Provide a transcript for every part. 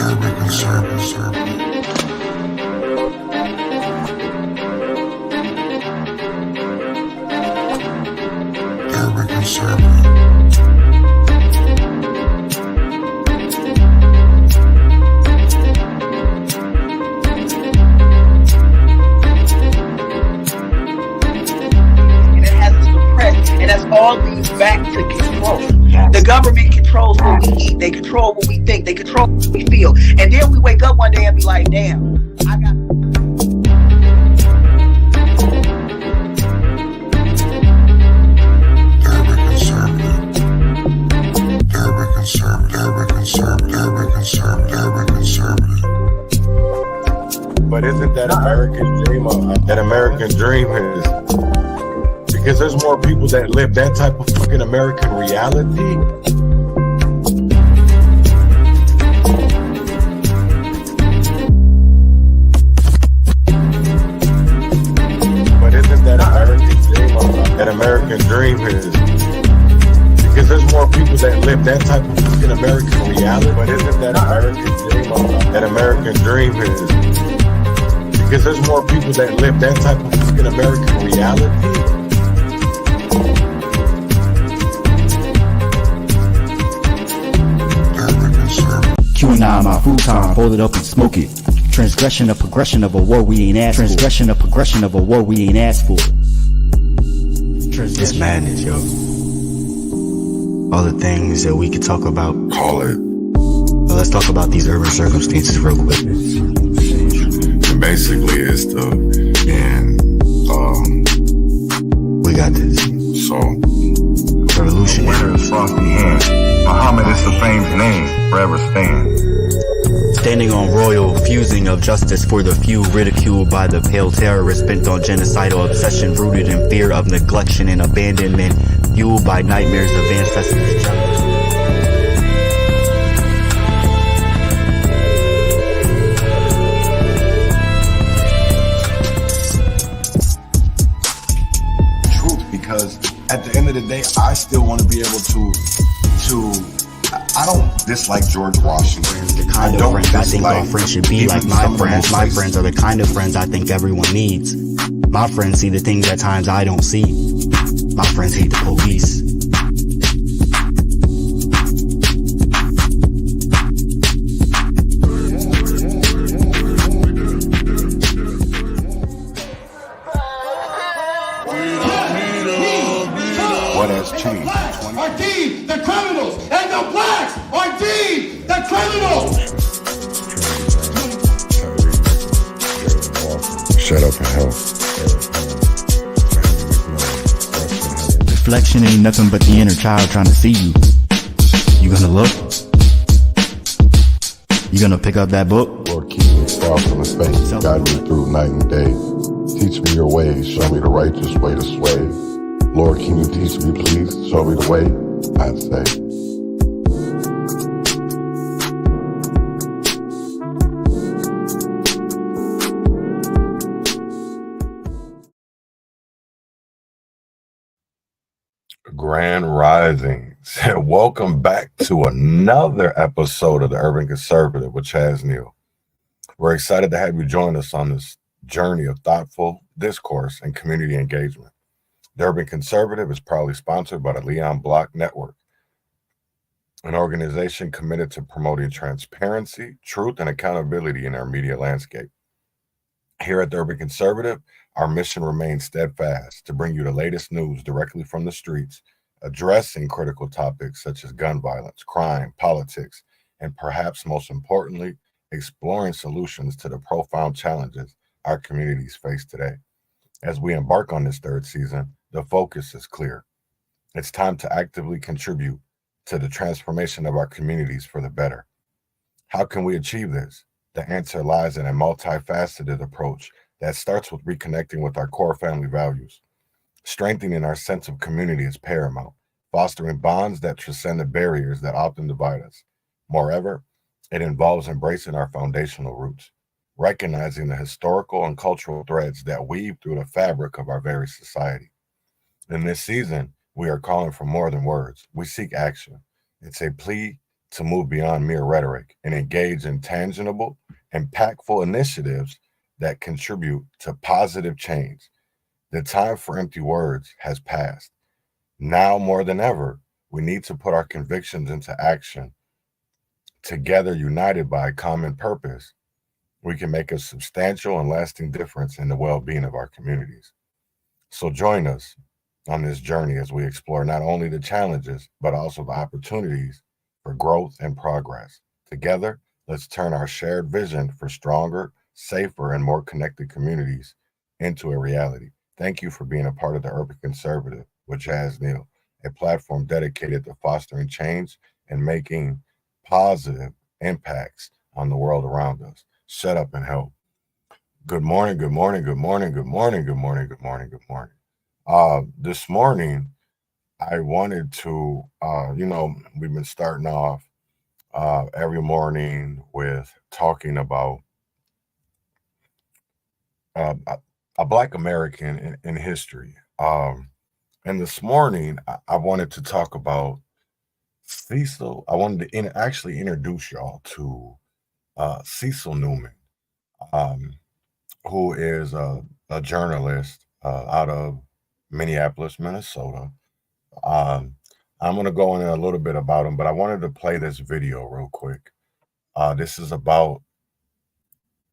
Urban conservative. Urban conservative. And that's all leads back to control. The government controls what we eat. They control what we think. They control what we feel. And then we wake up one day and be like, damn, I got... Urban conservative. Urban conservative. Urban conservative. Urban conservative. Urban conservative. But isn't that American dream? That American dream is... Because there's more people that live that type of fucking American reality. But isn't that American dream? That American dream is. Because there's more people that live that type of fucking American reality. But isn't that American dream? That American dream is. Because there's more people that live that type of fucking American reality. QAnon, my futon, fold it up and smoke it. Transgression, a progression of a war we ain't asked for. Transgression, a progression of a war we ain't asked for. It's madness, yo. All the things that we could talk about. Call it. But let's talk about these urban circumstances real quick. And basically, it's the we got this. So Revolution. Winner of frosty hand. Muhammad is the fame's name, forever stand. Standing on royal fusing of justice for the few, ridiculed by the pale terrorists, bent on genocidal obsession, rooted in fear of neglection and abandonment, fueled by nightmares of ancestors. Because at the end of the day, I still want to be able to I don't dislike George Washington. The kind of friends I think all friends should be like my friends. My friends are the kind of friends I think everyone needs. My friends see the things at times I don't see. My friends hate the police. What has changed? Are deemed the criminals, and the blacks are deemed the criminals. shut up and help. Reflection ain't nothing but the inner child trying to see you. You gonna look? You gonna pick up that book? Lord, keep me far from His face. Guide me through night and day. Teach me your ways. Show me the righteous way to sway. Lord, can you teach me, please? Show me the way, I'd say. Grand Rising. Welcome back to another episode of the Urban Conservative with Chaz Neal. We're excited to have you join us on this journey of thoughtful discourse and community engagement. The Urban Conservative is proudly sponsored by the Leon Block Network, an organization committed to promoting transparency, truth, and accountability in our media landscape. Here at the Urban Conservative, our mission remains steadfast to bring you the latest news directly from the streets, addressing critical topics such as gun violence, crime, politics, and perhaps most importantly, exploring solutions to the profound challenges our communities face today. As we embark on this third season, the focus is clear. It's time to actively contribute to the transformation of our communities for the better. How can we achieve this? The answer lies in a multifaceted approach that starts with reconnecting with our core family values. Strengthening our sense of community is paramount, fostering bonds that transcend the barriers that often divide us. Moreover, it involves embracing our foundational roots, recognizing the historical and cultural threads that weave through the fabric of our very society. In this season, we are calling for more than words. We seek action. It's a plea to move beyond mere rhetoric and engage in tangible, impactful initiatives that contribute to positive change. The time for empty words has passed. Now more than ever, we need to put our convictions into action. Together, united by a common purpose, we can make a substantial and lasting difference in the well-being of our communities. So join us on this journey as we explore not only the challenges, but also the opportunities for growth and progress. Together, let's turn our shared vision for stronger, safer, and more connected communities into a reality. Thank you for being a part of the Urban Conservative with Jazz Neal, a platform dedicated to fostering change and making positive impacts on the world around us. Shut up and help. Good morning, good morning, good morning, good morning, good morning, good morning, good morning. This morning, I wanted to, we've been starting off every morning with talking about a Black American in history. And this morning, I wanted to talk about Cecil. I wanted to actually introduce y'all to Cecil Newman, who is a journalist out of Minneapolis, Minnesota. I'm going to go in a little bit about him, but I wanted to play this video real quick. This is about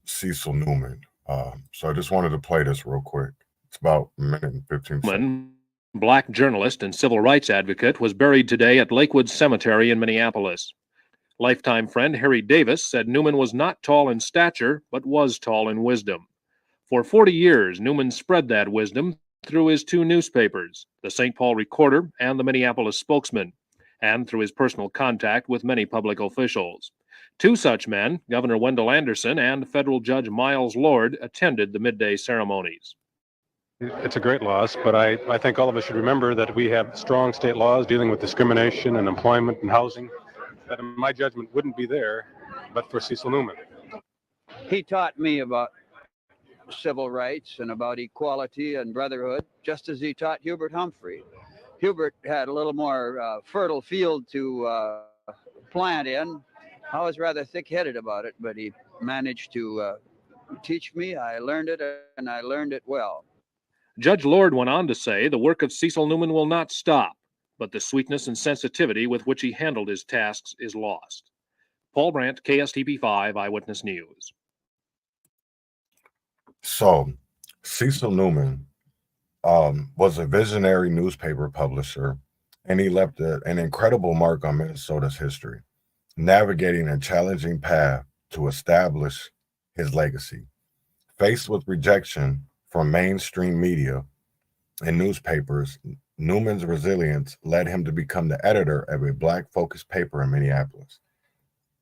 Cecil Newman. So I just wanted to play this real quick. It's about a minute and 15 seconds. Black journalist and civil rights advocate, was buried today at Lakewood Cemetery in Minneapolis. Lifetime friend Harry Davis said Newman was not tall in stature, but was tall in wisdom. For 40 years, Newman spread that wisdom through his two newspapers, the St. Paul Recorder and the Minneapolis Spokesman, and through his personal contact with many public officials. Two such men, Governor Wendell Anderson and federal judge Miles Lord, attended the midday ceremonies. It's a great loss, but I think all of us should remember that we have strong state laws dealing with discrimination and employment and housing that, in my judgment, wouldn't be there but for Cecil Newman. He taught me about civil rights and about equality and brotherhood, just as he taught Hubert Humphrey. Hubert had a little more fertile field to plant in. I was rather thick-headed about it, but he managed to teach me. I learned it, and I learned it well. Judge Lord went on to say the work of Cecil Newman will not stop, but the sweetness and sensitivity with which he handled his tasks is lost. Paul Brandt, KSTP5 Eyewitness News. So, Cecil Newman was a visionary newspaper publisher, and he left an incredible mark on Minnesota's history, navigating a challenging path to establish his legacy. Faced with rejection from mainstream media and newspapers, Newman's resilience led him to become the editor of a Black-focused paper in Minneapolis.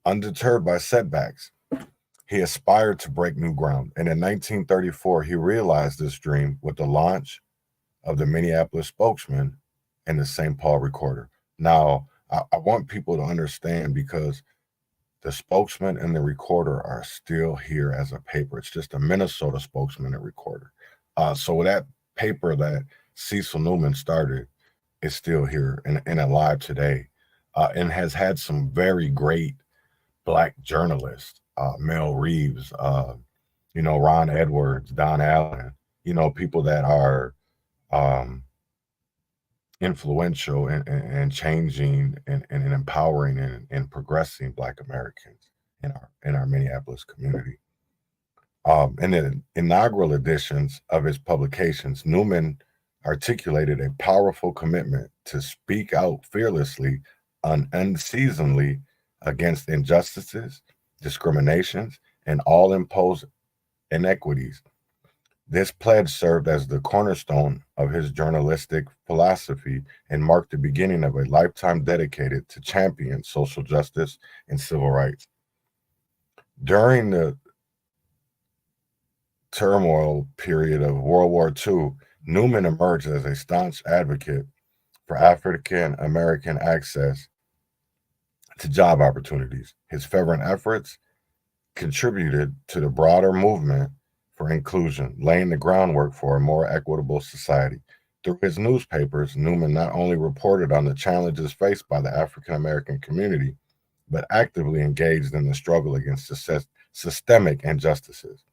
Undeterred by setbacks, he aspired to break new ground, and in 1934, he realized this dream with the launch of the Minneapolis Spokesman and the St. Paul Recorder. Now, I want people to understand, because the Spokesman and the Recorder are still here as a paper. It's just a Minnesota Spokesman and Recorder. So that paper that Cecil Newman started is still here and alive today, and has had some very great Black journalists, Mel Reeves, Ron Edwards, Don Allen, people that are influential in changing and empowering and progressing Black Americans in our Minneapolis community. In the inaugural editions of his publications, Newman articulated a powerful commitment to speak out fearlessly and unceasingly against injustices, discriminations, and all imposed inequities. This pledge served as the cornerstone of his journalistic philosophy and marked the beginning of a lifetime dedicated to champion social justice and civil rights. During the turmoil period of World War II, Newman emerged as a staunch advocate for African American access to job opportunities. His fervent efforts contributed to the broader movement for inclusion, laying the groundwork for a more equitable society. Through his newspapers, Newman not only reported on the challenges faced by the African American community, but actively engaged in the struggle against systemic injustices.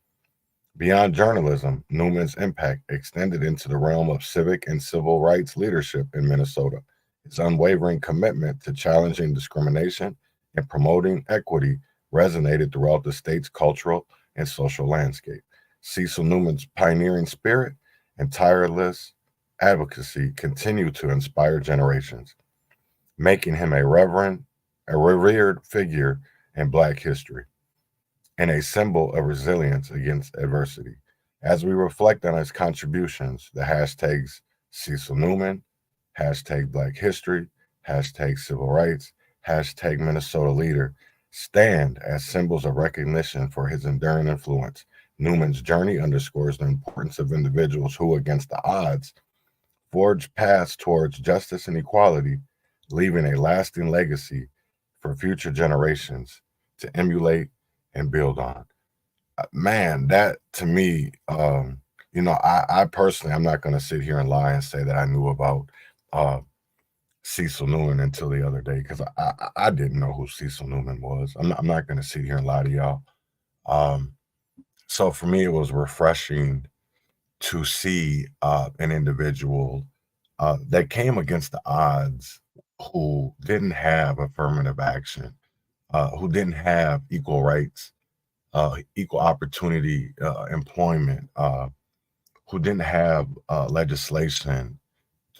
Beyond journalism, Newman's impact extended into the realm of civic and civil rights leadership in Minnesota. His unwavering commitment to challenging discrimination and promoting equity resonated throughout the state's cultural and social landscape. Cecil Newman's pioneering spirit and tireless advocacy continue to inspire generations, making him a revered figure in Black history and a symbol of resilience against adversity. As we reflect on his contributions, the hashtags Cecil Newman, hashtag Black History, hashtag Civil Rights, hashtag Minnesota Leader stand as symbols of recognition for his enduring influence. Newman's journey underscores the importance of individuals who, against the odds, forge paths towards justice and equality, leaving a lasting legacy for future generations to emulate and build on. Man, that to me, I personally, I'm not going to sit here and lie and say that I knew about Cecil Newman until the other day, because I didn't know who Cecil Newman was. I'm not going to sit here and lie to y'all. So for me, it was refreshing to see an individual that came against the odds, who didn't have affirmative action, who didn't have equal rights, equal opportunity employment, who didn't have legislation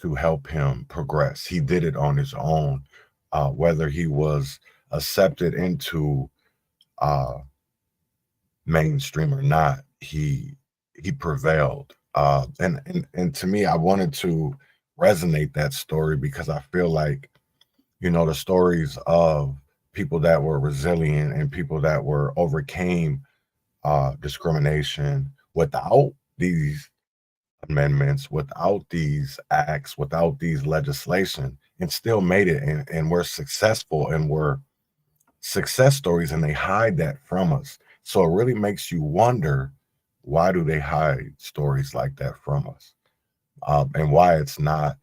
to help him progress. He did it on his own, whether he was accepted into mainstream or not. He prevailed, and to me, I wanted to resonate that story, because I feel like, the stories of people that were resilient and people that were overcame discrimination without these amendments, without these acts, without these legislation, and still made it, and were successful, and were success stories, and they hide that from us. So it really makes you wonder, why do they hide stories like that from us? And why it's not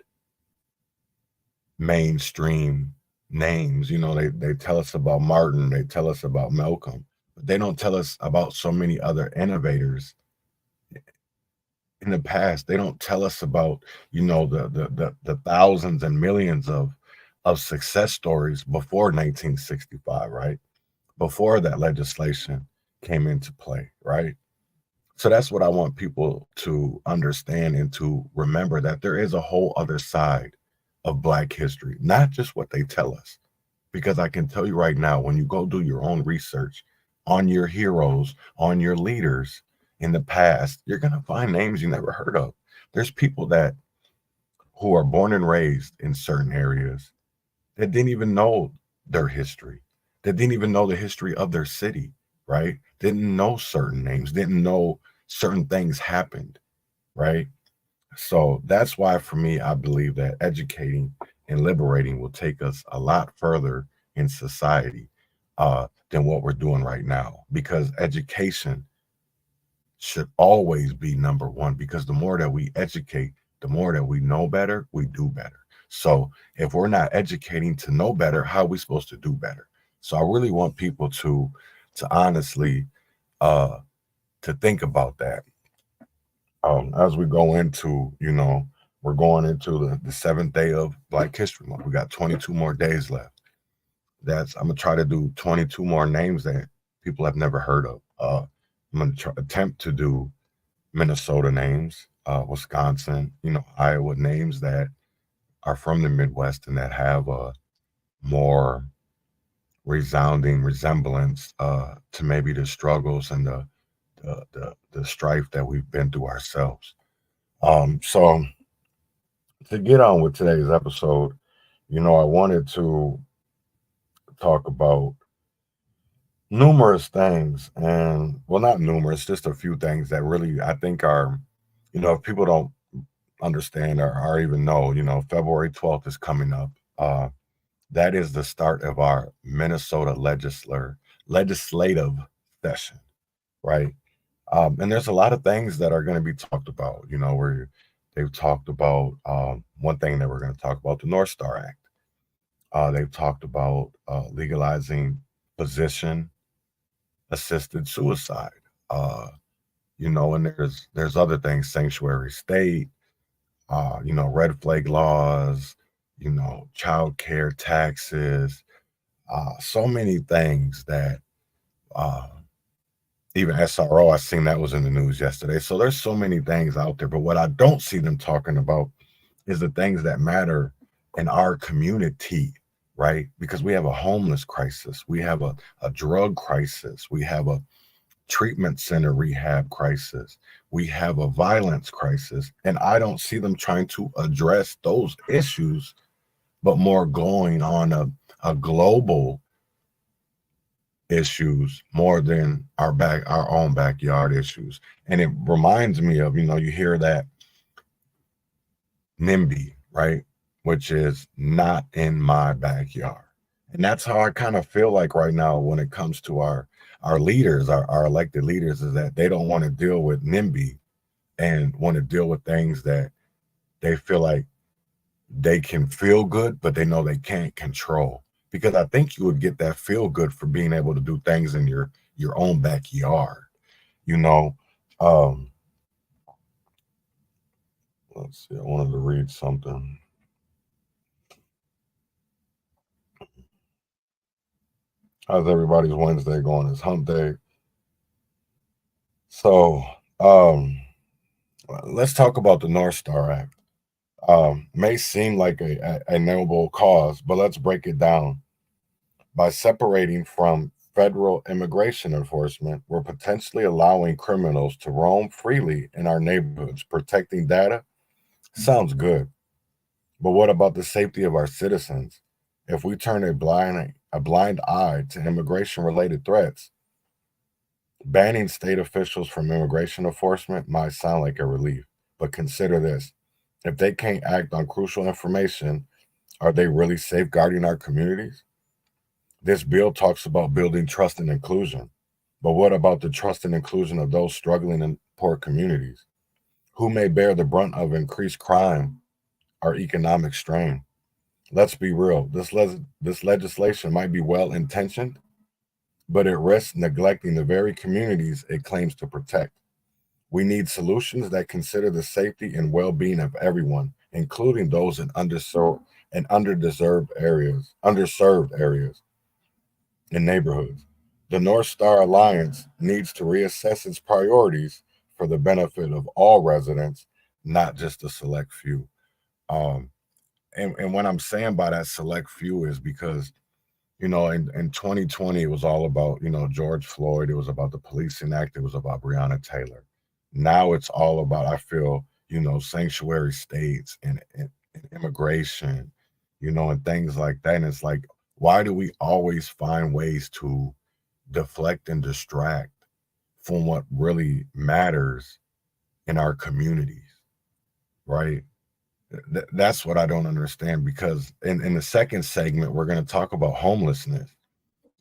mainstream names. They tell us about Martin, they tell us about Malcolm, but they don't tell us about so many other innovators in the past. They don't tell us about, the thousands and millions of success stories before 1965, right? Before that legislation came into play, right? So that's what I want people to understand and to remember, that there is a whole other side of Black history, not just what they tell us. Because I can tell you right now, when you go do your own research on your heroes, on your leaders in the past, you're going to find names you never heard of. There's people who are born and raised in certain areas that didn't even know their history, that didn't even know the history of their city, right? Didn't know certain names, didn't know certain things happened, right? So that's why, for me, I believe that educating and liberating will take us a lot further in society than what we're doing right now, because education should always be number one, because the more that we educate, the more that we know better, we do better. So if we're not educating to know better, how are we supposed to do better? So I really want people to honestly to think about that as we go into, we're going into the 7th day of Black History Month. We got 22 more days left. I'm gonna try to do 22 more names that people have never heard of. I'm gonna attempt to do Minnesota names, Wisconsin, Iowa names that are from the Midwest and that have a more resounding resemblance to maybe the struggles and the strife that we've been through ourselves. So to get on with today's episode, I wanted to talk about numerous things, and not numerous, just a few things that really I think are, if people don't understand or even know, February 12th is coming up. That is the start of our Minnesota legislative session, right? And there's a lot of things that are going to be talked about. They've talked about one thing that we're going to talk about, the North Star Act. They've talked about legalizing physician-assisted suicide. And there's other things, sanctuary state, red flag laws, child care taxes, so many things that even SRO, I seen that was in the news yesterday. So there's so many things out there, but what I don't see them talking about is the things that matter in our community, right? Because we have a homeless crisis, we have a drug crisis, we have a treatment center rehab crisis, we have a violence crisis, and I don't see them trying to address those issues, but more going on a global issues more than our own backyard issues. And it reminds me of, you hear that NIMBY, right? Which is not in my backyard. And that's how I kind of feel like right now when it comes to our leaders, our elected leaders, is that they don't want to deal with NIMBY and want to deal with things that they feel like they can feel good, but they know they can't control. Because I think you would get that feel good for being able to do things in your own backyard. Let's see, I wanted to read something. How's everybody's Wednesday going? It's hump day. So let's talk about the North Star Act. May seem like a noble cause, but let's break it down. By separating from federal immigration enforcement, we're potentially allowing criminals to roam freely in our neighborhoods. Protecting data sounds good, but what about the safety of our citizens? If we turn a blind eye to immigration-related threats, banning state officials from immigration enforcement might sound like a relief, but consider this. If they can't act on crucial information, are they really safeguarding our communities? This bill talks about building trust and inclusion, but what about the trust and inclusion of those struggling in poor communities? Who may bear the brunt of increased crime or economic strain? Let's be real, this legislation might be well-intentioned, but it risks neglecting the very communities it claims to protect. We need solutions that consider the safety and well-being of everyone, including those in underserved areas and neighborhoods. The North Star Alliance needs to reassess its priorities for the benefit of all residents, not just a select few. And what I'm saying by that select few is because, in 2020, it was all about, George Floyd. It was about the Policing Act. It was about Breonna Taylor. Now it's all about, I feel, sanctuary states and immigration, and things like that. And it's like, why do we always find ways to deflect and distract from what really matters in our communities, right? That's what I don't understand, because in the second segment, we're going to talk about homelessness.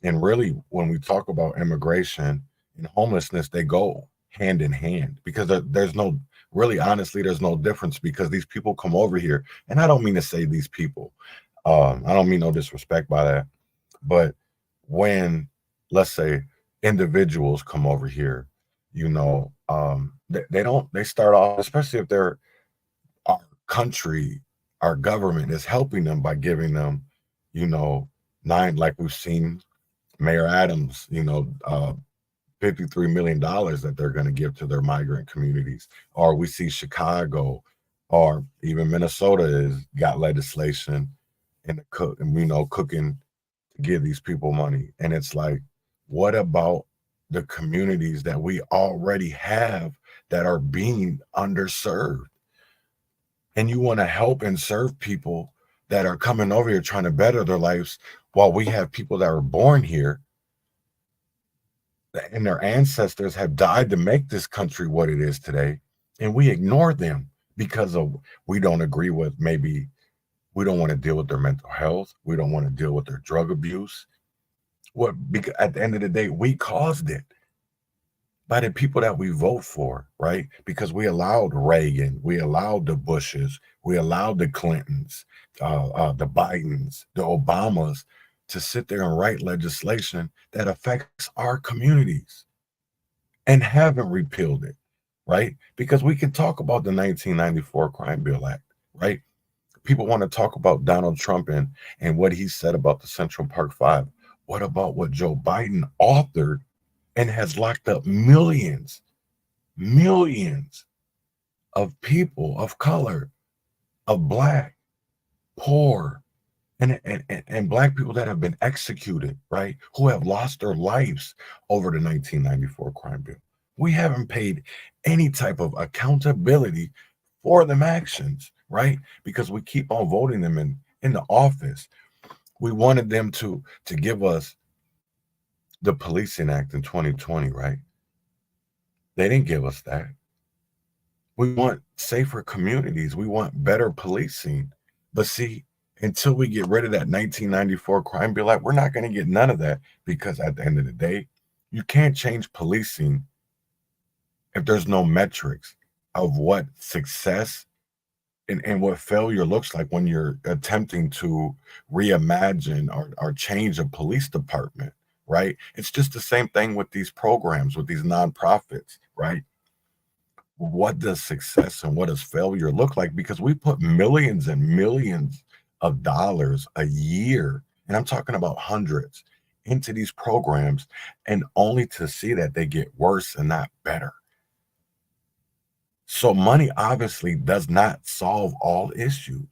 And really, when we talk about immigration and homelessness, they go hand in hand, because there's no, really, honestly, there's no difference, because these people come over here. And I don't mean to say these people, I don't mean no disrespect by that. But when, let's say, individuals come over here, they start off, especially if they're our country, our government is helping them by giving them, like we've seen Mayor Adams, $53 million that they're going to give to their migrant communities. Or we see Chicago, or even Minnesota has got legislation cooking to give these people money. And it's like, what about the communities that we already have that are being underserved? And you want to help and serve people that are coming over here trying to better their lives, while we have people that were born here and their ancestors have died to make this country what it is today. And we ignore them because we don't agree with, maybe we don't want to deal with their mental health. We don't want to deal with their drug abuse. Because at the end of the day, we caused it. by the people that we vote for, right? Because we allowed Reagan, we allowed the Bushes, we allowed the Clintons, the Bidens, the Obamas to sit there and write legislation that affects our communities and haven't repealed it, right? Because we can talk about the 1994 Crime Bill Act, right? People want to talk about Donald Trump and what he said about the Central Park Five. What about what Joe Biden authored and has locked up millions of people of color, of Black, poor, and Black people that have been executed, right? Who have lost their lives over the 1994 crime bill. We haven't paid any type of accountability for them actions, right? Because we keep on voting them in the office. We wanted them to give us the Policing Act in 2020, right? They didn't give us that. We want safer communities. We want better policing. But see, until we get rid of that 1994 Crime Bill Act, we're not going to get none of that, because at the end of the day, you can't change policing if there's no metrics of what success and what failure looks like when you're attempting to reimagine or change a police department, right? It's just the same thing with these programs, with these nonprofits, right? What does success and what does failure look like? Because we put millions and millions of dollars a year, and I'm talking about hundreds, into these programs, and only to see that they get worse and not better. So money obviously does not solve all issues.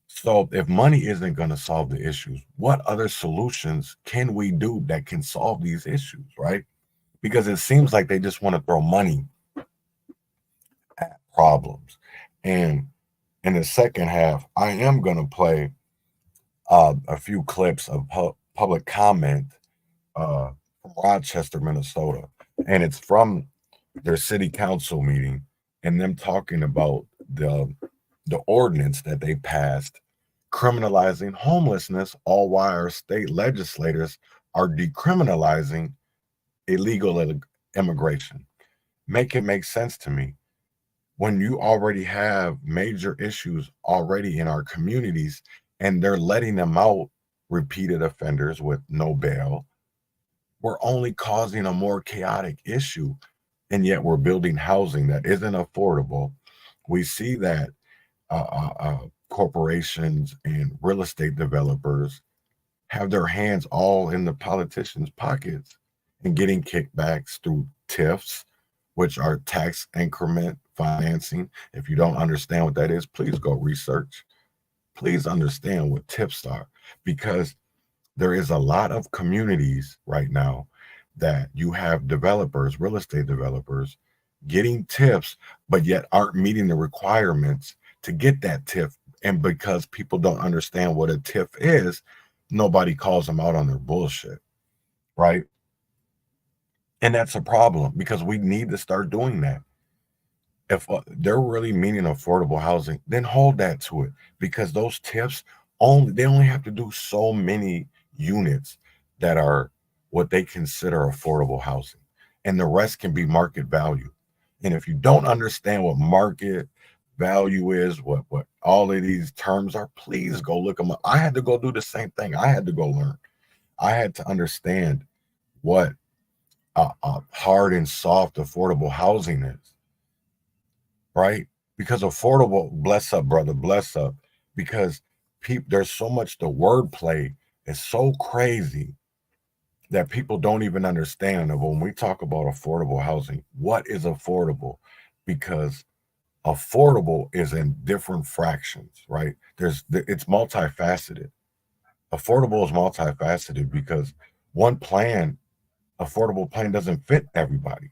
So if money isn't going to solve the issues, what other solutions can we do that can solve these issues, right? Because it seems like they just want to throw money at problems. And in the second half, I am going to play a few clips of public comment from Rochester, Minnesota. And it's from their city council meeting and them talking about the ordinance that they passed criminalizing homelessness, all while our state legislators are decriminalizing illegal immigration. Make it make sense to me. When you already have major issues already in our communities and they're letting them out, repeated offenders with no bail, we're only causing a more chaotic issue. And yet we're building housing that isn't affordable. We see that corporations and real estate developers have their hands all in the politicians' pockets and getting kickbacks through TIFs, which are tax increment financing. If you don't understand what that is, please go research. Please understand what TIFs are, because there is a lot of communities right now that you have developers, real estate developers, getting TIFs, but yet aren't meeting the requirements to get that TIF. And because people don't understand what a TIF is, nobody calls them out on their bullshit, right? And that's a problem, because we need to start doing that. If they're really meaning affordable housing, then hold that to it, because those TIFs they only have to do so many units that are what they consider affordable housing, and the rest can be market value. And if you don't understand what market value is, what all of these terms are, please go look them up. I had to go do the same thing. I had to go learn. I had to understand what hard and soft affordable housing is, right? Because affordable, bless up, brother, bless up, because there's so much, the wordplay is so crazy that people don't even understand. Of when we talk about affordable housing, what is affordable? Because affordable is in different fractions, right? It's multifaceted. Affordable is multifaceted because one affordable plan doesn't fit everybody.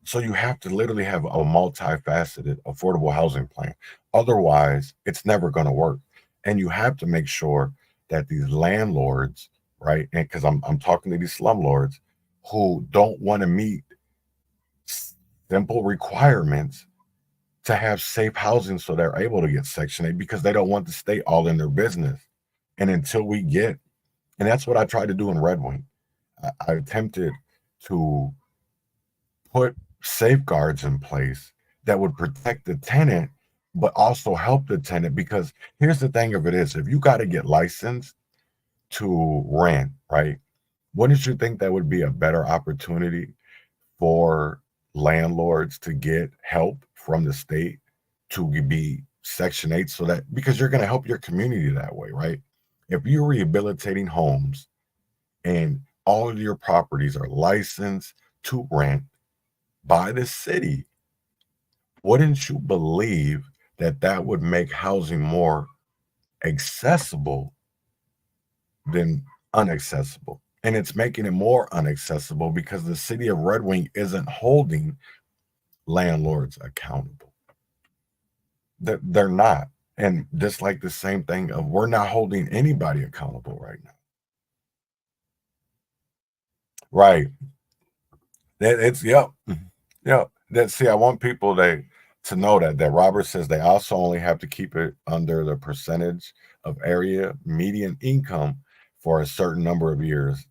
So you have to literally have a multifaceted affordable housing plan. Otherwise, it's never going to work. And you have to make sure that these landlords, right? And because I'm talking to these slumlords who don't want to meet simple requirements to have safe housing so they're able to get Section 8, because they don't want the state all in their business. And until we get, and that's what I tried to do in Red Wing. I attempted to put safeguards in place that would protect the tenant, but also help the tenant. Because here's the thing of it is, if you got to get licensed to rent, right? Wouldn't you think that would be a better opportunity for landlords to get help from the state to be Section 8, so that, because you're going to help your community that way, right? If you're rehabilitating homes and all of your properties are licensed to rent by the city, wouldn't you believe that that would make housing more accessible than inaccessible? And it's making it more inaccessible because the city of Red Wing isn't holding landlords accountable. They're not. And just like the same thing of, we're not holding anybody accountable right now. Right. It's, yep. See, I want people to know that Robert says they also only have to keep it under the percentage of area median income for a certain number of years.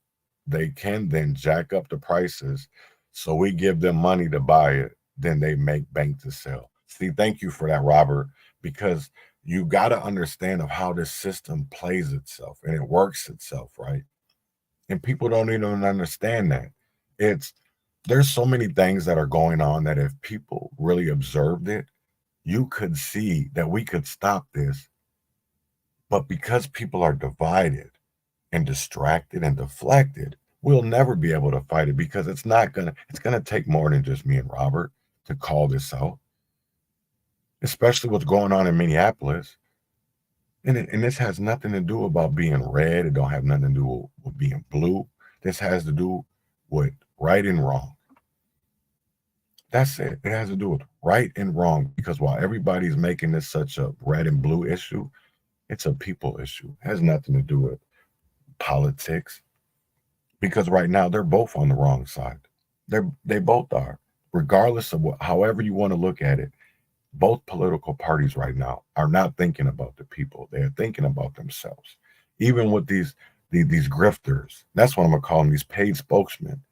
They can then jack up the prices. So we give them money to buy it, then they make bank to sell. See, thank you for that, Robert, because you got to understand of how this system plays itself and it works itself, right? And people don't even understand that. There's so many things that are going on that if people really observed it, you could see that we could stop this. But because people are divided and distracted and deflected, we'll never be able to fight it, because it's gonna take more than just me and Robert to call this out, especially what's going on in Minneapolis. And this has nothing to do about being red. It don't have nothing to do with being blue. This has to do with right and wrong. That's it. It has to do with right and wrong, because while everybody's making this such a red and blue issue, it's a people issue. It has nothing to do with politics, because right now they're both on the wrong side. They both are, regardless of however you want to look at it. Both political parties right now are not thinking about the people. They're thinking about themselves. Even with these grifters, that's what I'm gonna call them, these paid spokesmen.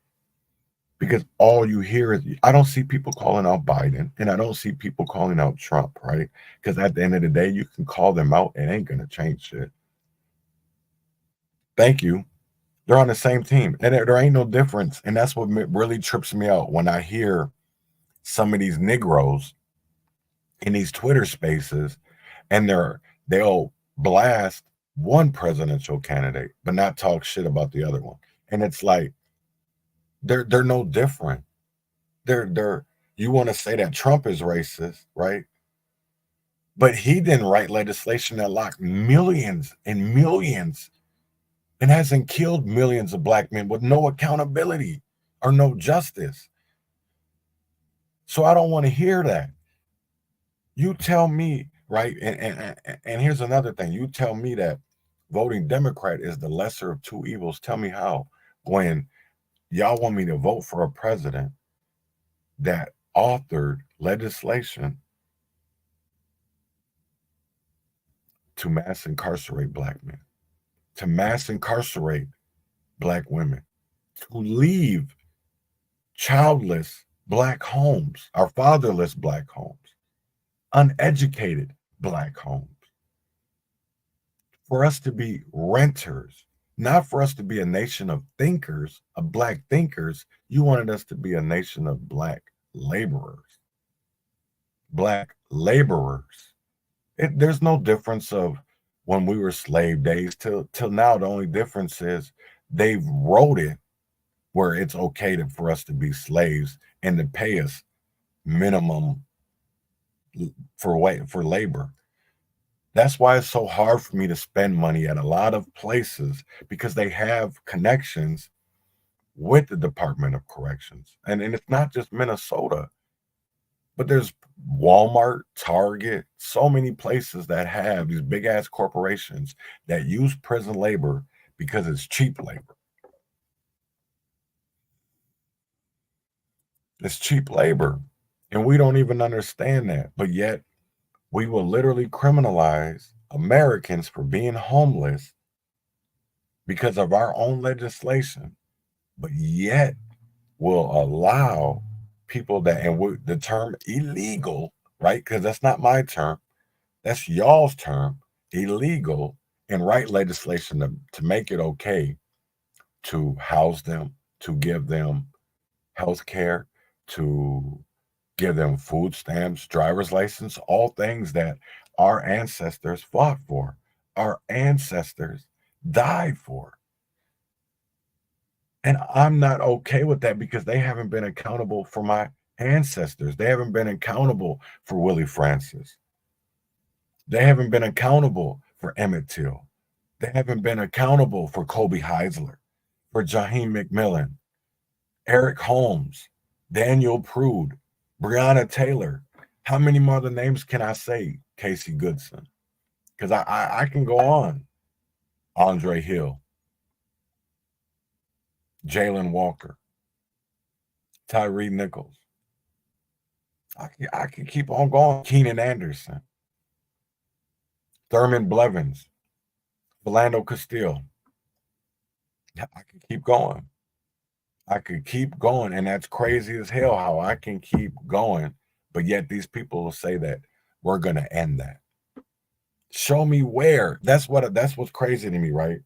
Because all you hear is, I don't see people calling out Biden, and I don't see people calling out Trump, right? Because at the end of the day, you can call them out, it ain't gonna change shit. Thank you. They're on the same team, and there ain't no difference. And that's what really trips me out when I hear some of these Negroes in these Twitter spaces, and they'll blast one presidential candidate, but not talk shit about the other one. And it's like, they're no different. You want to say that Trump is racist, right? But he didn't write legislation that locked millions and millions and hasn't killed millions of black men with no accountability or no justice. So I don't want to hear that. You tell me, right? And here's another thing. You tell me that voting Democrat is the lesser of two evils. Tell me how, when y'all want me to vote for a president that authored legislation to mass incarcerate black men, to mass incarcerate black women, to leave childless black homes, our fatherless black homes, uneducated black homes, for us to be renters, not for us to be a nation of thinkers, of black thinkers. You wanted us to be a nation of black laborers. There's no difference of when we were slave days till now. The only difference is they've wrote it where it's okay for us to be slaves and to pay us minimum for labor. That's why it's so hard for me to spend money at a lot of places, because they have connections with the Department of Corrections. And it's not just Minnesota, but there's Walmart, Target, so many places that have these big ass corporations that use prison labor because it's cheap labor. It's cheap labor. And we don't even understand that. But yet we will literally criminalize Americans for being homeless because of our own legislation, but yet will allow people that, and the term illegal, right? Because that's not my term, that's y'all's term, illegal, and write legislation to make it okay to house them, to give them health care, to give them food stamps, driver's license, all things that our ancestors fought for, our ancestors died for. And I'm not okay with that because they haven't been accountable for my ancestors. They haven't been accountable for Willie Francis. They haven't been accountable for Emmett Till. They haven't been accountable for Kobe Heisler, for Jaheim McMillan, Eric Holmes, Daniel Prude, Breonna Taylor. How many more other names can I say? Casey Goodson. Because I can go on. Andre Hill, Jalen Walker, Tyree Nichols. I can keep on going. Keenan Anderson, Thurman Blevins, Philando Castile. I can keep going. I could keep going, and that's crazy as hell how I can keep going, but yet these people will say that we're going to end that. Show me where. That's what's crazy to me, right?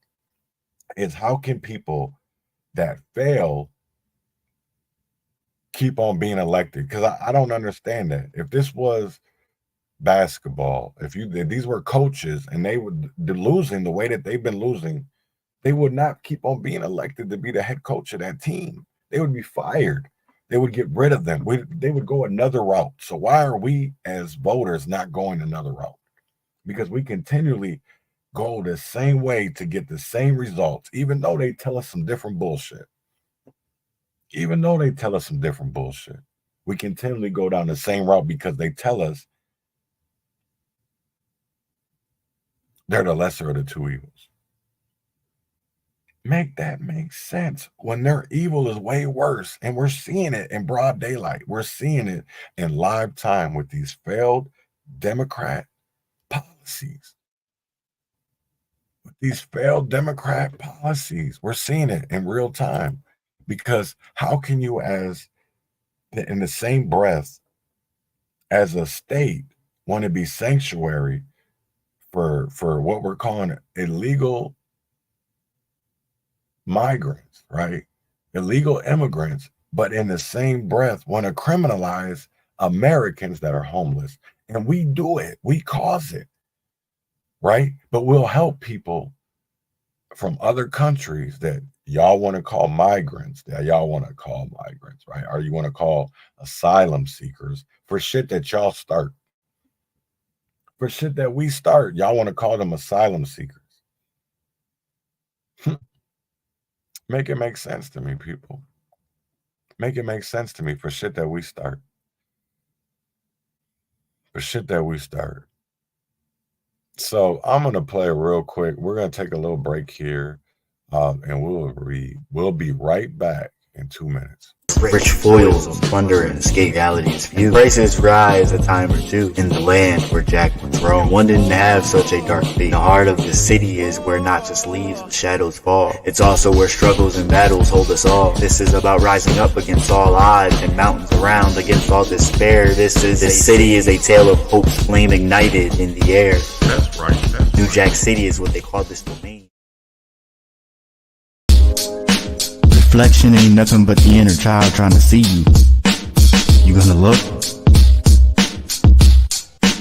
Is how can people that fail keep on being elected? Because I don't understand that. If this was basketball, if these were coaches and they would losing the way that they've been losing, they would not keep on being elected to be the head coach of that team. They would be fired. They would get rid of them. They would go another route. So why are we as voters not going another route? Because we continually go the same way to get the same results, even though they tell us some different bullshit. Even though they tell us some different bullshit, we continually go down the same route because they tell us they're the lesser of the two evils. Make that make sense when their evil is way worse, and we're seeing it in broad daylight. We're seeing it in live time with these failed Democrat policies. With these failed Democrat policies, we're seeing it in real time. Because how can you, in the same breath as a state, want to be sanctuary for what we're calling illegal migrants, right? Illegal immigrants, but in the same breath want to criminalize Americans that are homeless. And we do it. We cause it, right? But we'll help people from other countries that y'all want to call migrants, right? Or you want to call asylum seekers for shit that y'all start. For shit that we start, y'all want to call them asylum seekers. Make it make sense to me, people. Make it make sense to me for shit that we start. For shit that we start. So I'm going to play real quick. We're going to take a little break here, and we'll be right back in 2 minutes. Rich foils of plunder and escape reality's view. Prices rise a time or two in the land where Jack was roam. One didn't have such a dark fate. The heart of the city is where not just leaves but shadows fall. It's also where struggles and battles hold us all. This is about rising up against all odds and mountains around against all despair. This city is a tale of hope's flame ignited in the air. That's right. New Jack City is what they call this domain. Reflection ain't nothing but the inner child trying to see you. You gonna look?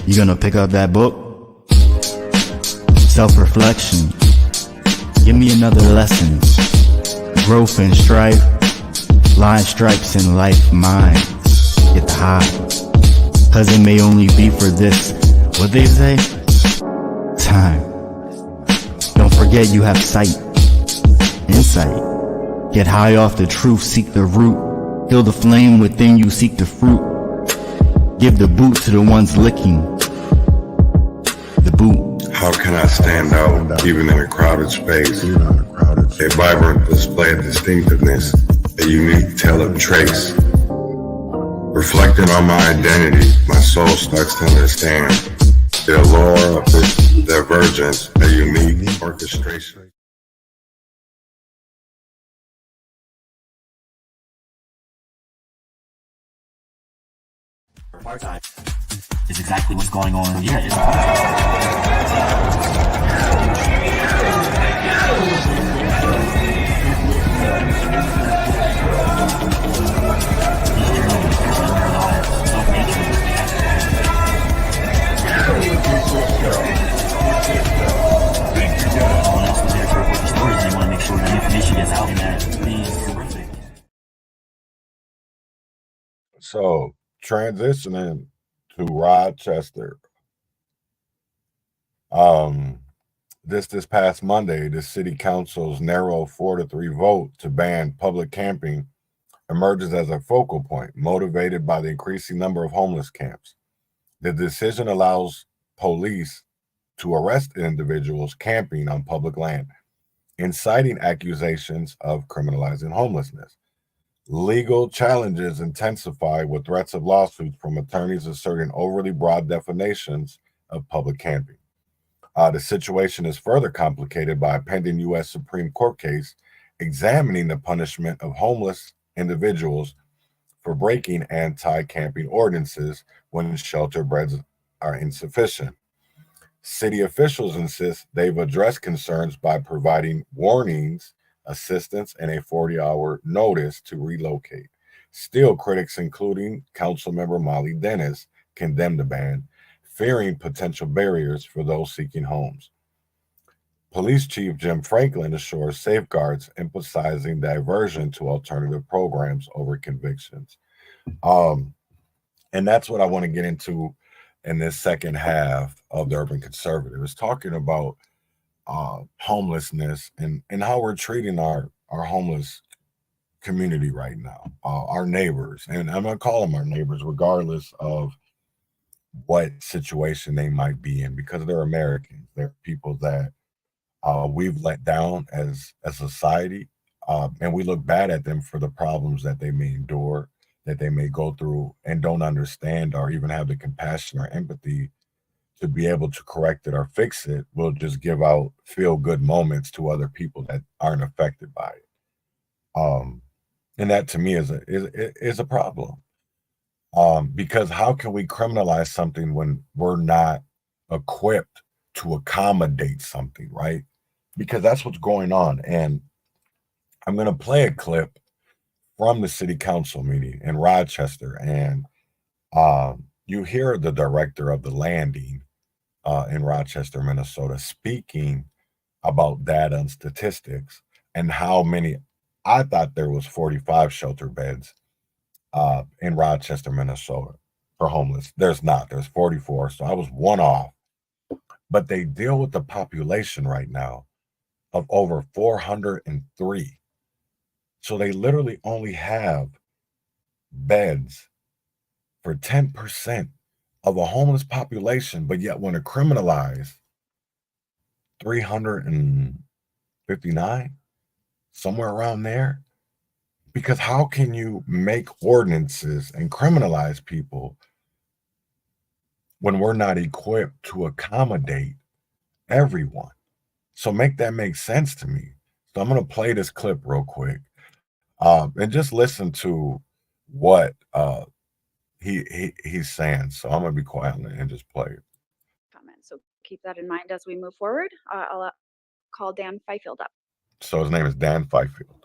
You gonna pick up that book? Self-reflection. Give me another lesson. Growth and strife. Line stripes in life mine. Get the high. Cause it may only be for this. What they say? Time. Don't forget you have sight. Insight. Get high off the truth, seek the root. Heal the flame within you, seek the fruit. Give the boot to the ones licking the boot. How can I stand out even in a crowded space? A vibrant display of distinctiveness, a unique tale of trace. Reflecting on my identity, my soul starts to understand the allure of this divergence, a unique orchestration. Apartheid is exactly what's going on here. Someone else was there to report the stories, and they want to make sure that information gets out, and that these horrific. So transitioning to Rochester, this past Monday, the city council's narrow 4-3 vote to ban public camping emerges as a focal point, motivated by the increasing number of homeless camps. The decision allows police to arrest individuals camping on public land, inciting accusations of criminalizing homelessness. Legal challenges intensify with threats of lawsuits from attorneys asserting overly broad definitions of public camping. The situation is further complicated by a pending U.S. Supreme Court case examining the punishment of homeless individuals for breaking anti-camping ordinances when shelter beds are insufficient. City officials insist they've addressed concerns by providing warnings, assistance, and a 40-hour notice to relocate. Still, critics, including Councilmember Molly Dennis, condemn the ban, fearing potential barriers for those seeking homes. Police Chief Jim Franklin assures safeguards, emphasizing diversion to alternative programs over convictions. And that's what I want to get into in this second half of the Urban Conservative, is talking about homelessness and how we're treating our homeless community right now, our neighbors. And I'm going to call them our neighbors regardless of what situation they might be in, because they're Americans. They're people that we've let down as a society, and we look bad at them for the problems that they may endure, that they may go through, and don't understand or even have the compassion or empathy to be able to correct it or fix it. We'll just give out feel-good moments to other people that aren't affected by it. And that to me is a problem. Because how can we criminalize something when we're not equipped to accommodate something, right? Because that's what's going on. And I'm going to play a clip from the city council meeting in Rochester, and you hear the director of the landing in Rochester, Minnesota, speaking about data and statistics and how many. I thought there was 45 shelter beds in Rochester, Minnesota for homeless. There's not. There's 44. So I was one off. But they deal with the population right now of over 403. So they literally only have beds for 10% of a homeless population, but yet want to criminalize 359, somewhere around there. Because how can you make ordinances and criminalize people when we're not equipped to accommodate everyone? So make that make sense to me. So I'm going to play this clip real quick, and just listen to what he's saying. So I'm going to be quiet and just play it. So keep that in mind as we move forward. I'll call Dan Fifield up. So his name is Dan Fifield.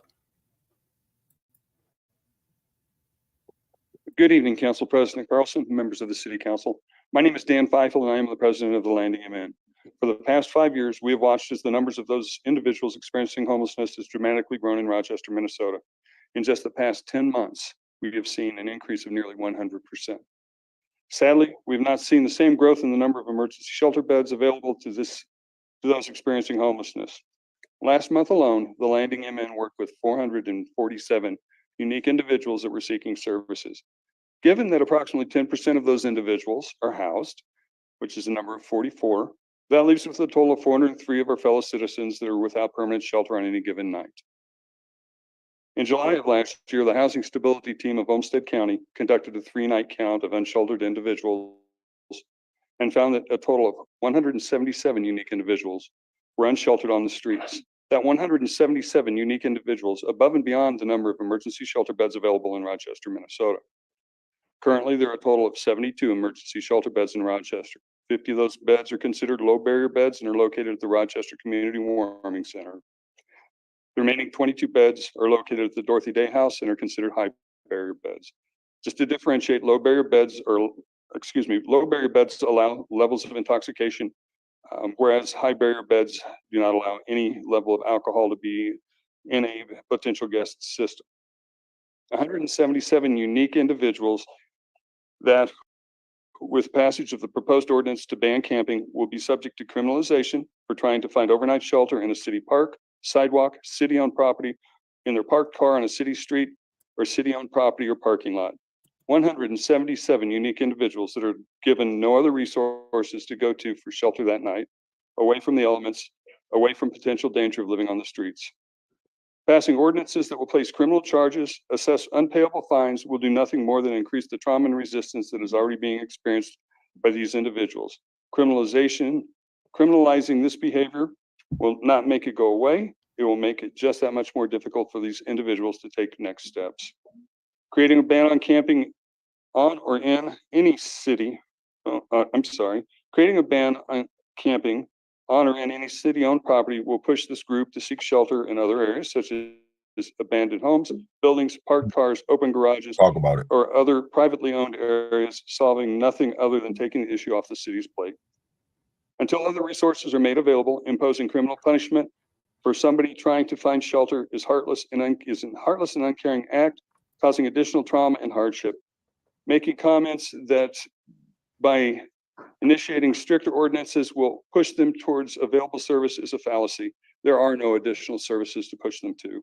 Good evening, Council President Carlson, members of the City Council. My name is Dan Fifield, and I am the president of the Landing MN. For the past 5 years, we have watched as the numbers of those individuals experiencing homelessness has dramatically grown in Rochester, Minnesota. In just the past 10 months, we have seen an increase of nearly 100%. Sadly, we have not seen the same growth in the number of emergency shelter beds available to those experiencing homelessness. Last month alone, the Landing MN worked with 447 unique individuals that were seeking services. Given that approximately 10% of those individuals are housed, which is a number of 44, that leaves us with a total of 403 of our fellow citizens that are without permanent shelter on any given night. In July of last year, the Housing Stability Team of Olmsted County conducted a 3-night count of unsheltered individuals and found that a total of 177 unique individuals were unsheltered on the streets. That 177 unique individuals above and beyond the number of emergency shelter beds available in Rochester, Minnesota. Currently, there are a total of 72 emergency shelter beds in Rochester. 50 of those beds are considered low barrier beds and are located at the Rochester Community Warming Center. The remaining 22 beds are located at the Dorothy Day House and are considered high barrier beds. Just to differentiate, low barrier beds allow levels of intoxication, whereas high barrier beds do not allow any level of alcohol to be in a potential guest system. 177 unique individuals that, with passage of the proposed ordinance to ban camping, will be subject to criminalization for trying to find overnight shelter in a city park, sidewalk, city-owned property, in their parked car on a city street, or city-owned property or parking lot. 177 unique individuals that are given no other resources to go to for shelter that night, away from the elements, away from potential danger of living on the streets. Passing ordinances that will place criminal charges, assess unpayable fines, will do nothing more than increase the trauma and resistance that is already being experienced by these individuals. Criminalizing this behavior will not make it go away. It will make it just that much more difficult for these individuals to take next steps. Creating a ban on camping on or in any city, creating a ban on camping on or in any city-owned property will push this group to seek shelter in other areas, such as abandoned homes, buildings, parked cars, open garages, Talk about it. or other privately owned areas, solving nothing other than taking the issue off the city's plate. Until other resources are made available, imposing criminal punishment for somebody trying to find shelter is a heartless and uncaring act, causing additional trauma and hardship. Making comments that by initiating stricter ordinances will push them towards available service is a fallacy. There are no additional services to push them to.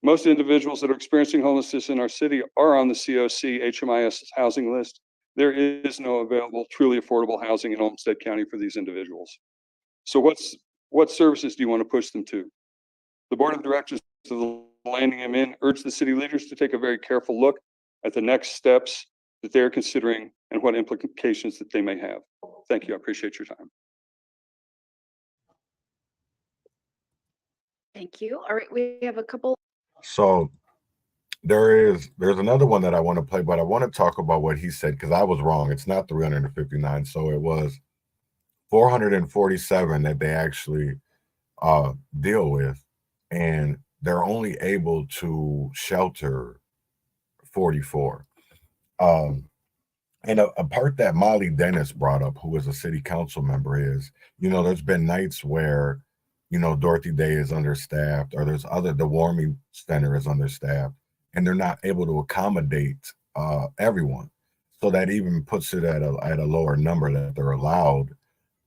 Most individuals that are experiencing homelessness in our city are on the COC HMIS housing list. There is no available, truly affordable housing in Olmsted County for these individuals. So what services do you want to push them to? The board of directors of the Landing Inn urge the city leaders to take a very careful look at the next steps that they're considering and what implications that they may have. Thank you. I appreciate your time. Thank you. All right, we have a couple. So there's another one that I want to play, but I want to talk about what he said because I was wrong. It's not 359, so it was 447 that they actually deal with, and they're only able to shelter 44. And a part that Molly Dennis brought up, who is a city council member, is, there's been nights where, Dorothy Day is understaffed, or the warming center is understaffed, and they're not able to accommodate everyone. So that even puts it at a lower number that they're allowed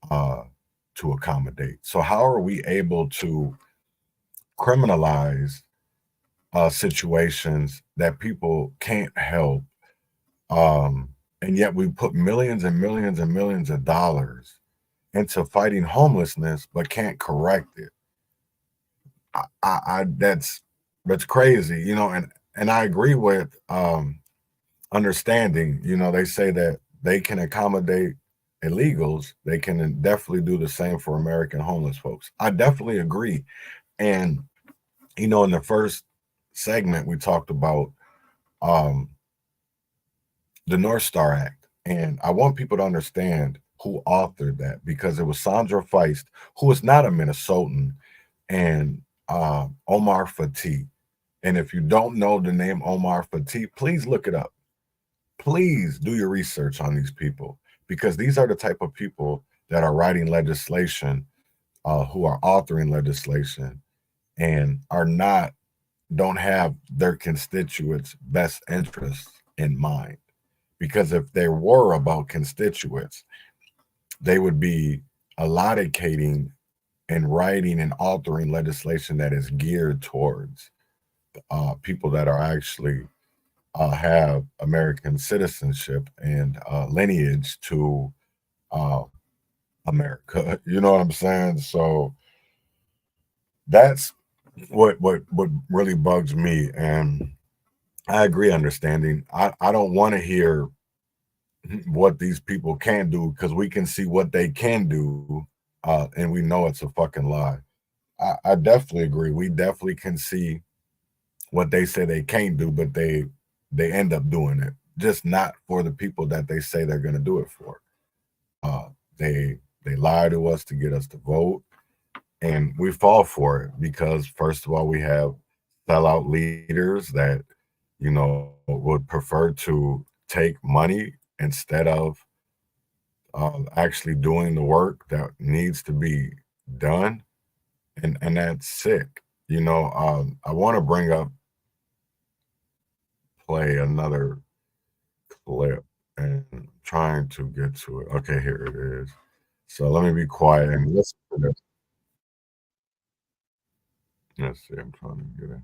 to accommodate. So how are we able to criminalize situations that people can't help? And yet we put millions and millions and millions of dollars into fighting homelessness, but can't correct it. That's crazy, and I agree with understanding, they say that they can accommodate illegals. They can definitely do the same for American homeless folks. I definitely agree. And, in the first segment, we talked about the North Star Act. And I want people to understand who authored that, because it was Sandra Feist, who is not a Minnesotan, and Omar Fatih. And if you don't know the name Omar Fatih, please look it up. Please do your research on these people, because these are the type of people that are writing legislation, who are authoring legislation, and don't have their constituents' best interests in mind. Because if they were about constituents, they would be allocating and writing and altering legislation that is geared towards people that are actually have American citizenship and lineage to America. You know what I'm saying? So that's what really bugs me. And I agree, understanding. I don't want to hear what these people can do, because we can see what they can do, and we know it's a fucking lie. I definitely agree. We definitely can see what they say they can't do, but they end up doing it. just not for the people that they say they're going to do it for. They lie to us to get us to vote, and we fall for it because, first of all, we have sellout leaders that, you know, would prefer to take money instead of actually doing the work that needs to be done, and that's sick. You know, I want to play another clip, and I'm trying to get to it. Okay, here it is. So let me be quiet and listen to this. Let's see, I'm trying to get it.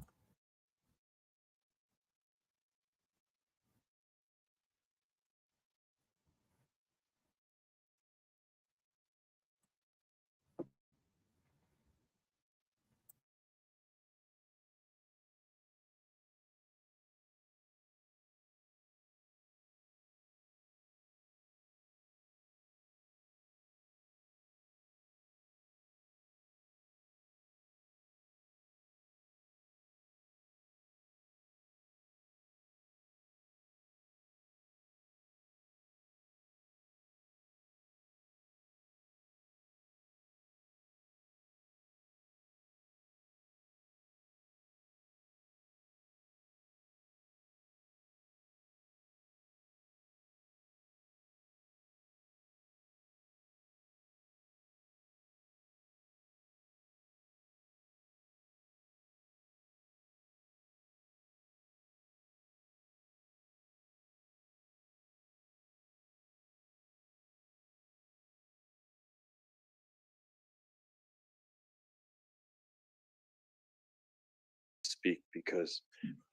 Speak because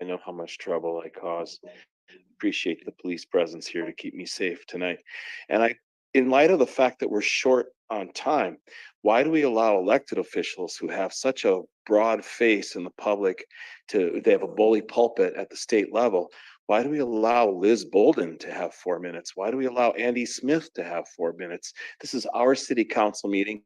I know how much trouble I cause. Appreciate the police presence here to keep me safe tonight. And in light of the fact that we're short on time, why do we allow elected officials who have such a broad face in the public they have a bully pulpit at the state level? Why do we allow Liz Bolden to have 4 minutes? Why do we allow Andy Smith to have 4 minutes? This is our city council meeting.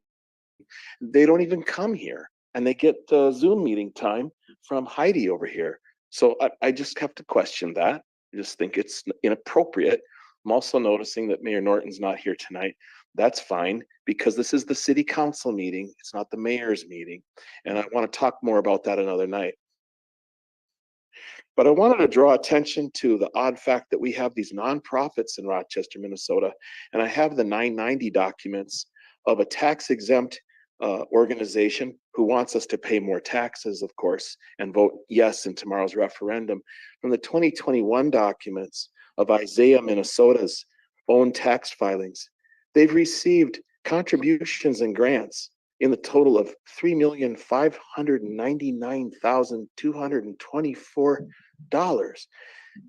They don't even come here, and they get Zoom meeting time from Heidi over here. So I just have to question that. I just think it's inappropriate. I'm also noticing that Mayor Norton's not here tonight. That's fine, because this is the city council meeting. It's not the mayor's meeting. And I want to talk more about that another night. But I wanted to draw attention to the odd fact that we have these nonprofits in Rochester, Minnesota, and I have the 990 documents of a tax exempt organization who wants us to pay more taxes, of course, and vote yes in tomorrow's referendum. From the 2021 documents of Isaiah, Minnesota's own tax filings, they've received contributions and grants in the total of $3,599,224.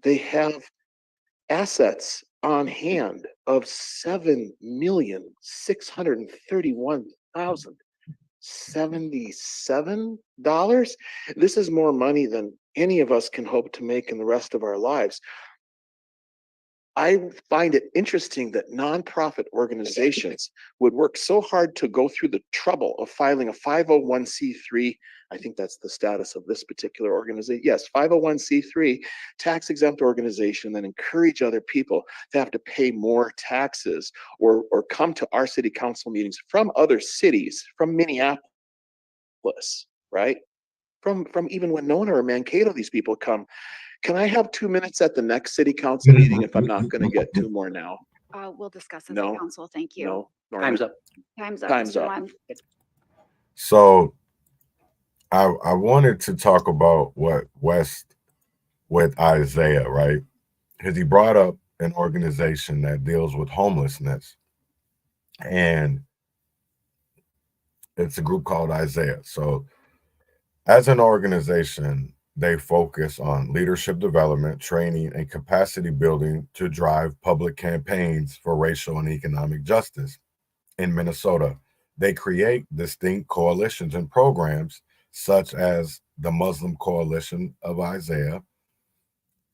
They have assets on hand of $7,631,077. This is more money than any of us can hope to make in the rest of our lives. I find it interesting that nonprofit organizations would work so hard to go through the trouble of filing a 501c3. I think that's the status of this particular organization. Yes, 501c3 tax exempt organization, then encourage other people to have to pay more taxes or come to our city council meetings from other cities, from Minneapolis, right? From even Winona or Mankato, these people come. Can I have 2 minutes at the next city council meeting if I'm not going to get 2 more now? We'll discuss as No. a council. Thank you. No. Time's up. Time's up. Time's Mr. up. Lund. So I wanted to talk about what West with Isaiah, right? Because he brought up an organization that deals with homelessness, and it's a group called Isaiah. So as an organization, they focus on leadership development, training, and capacity building to drive public campaigns for racial and economic justice in Minnesota. They create distinct coalitions and programs such as the Muslim Coalition of Isaiah,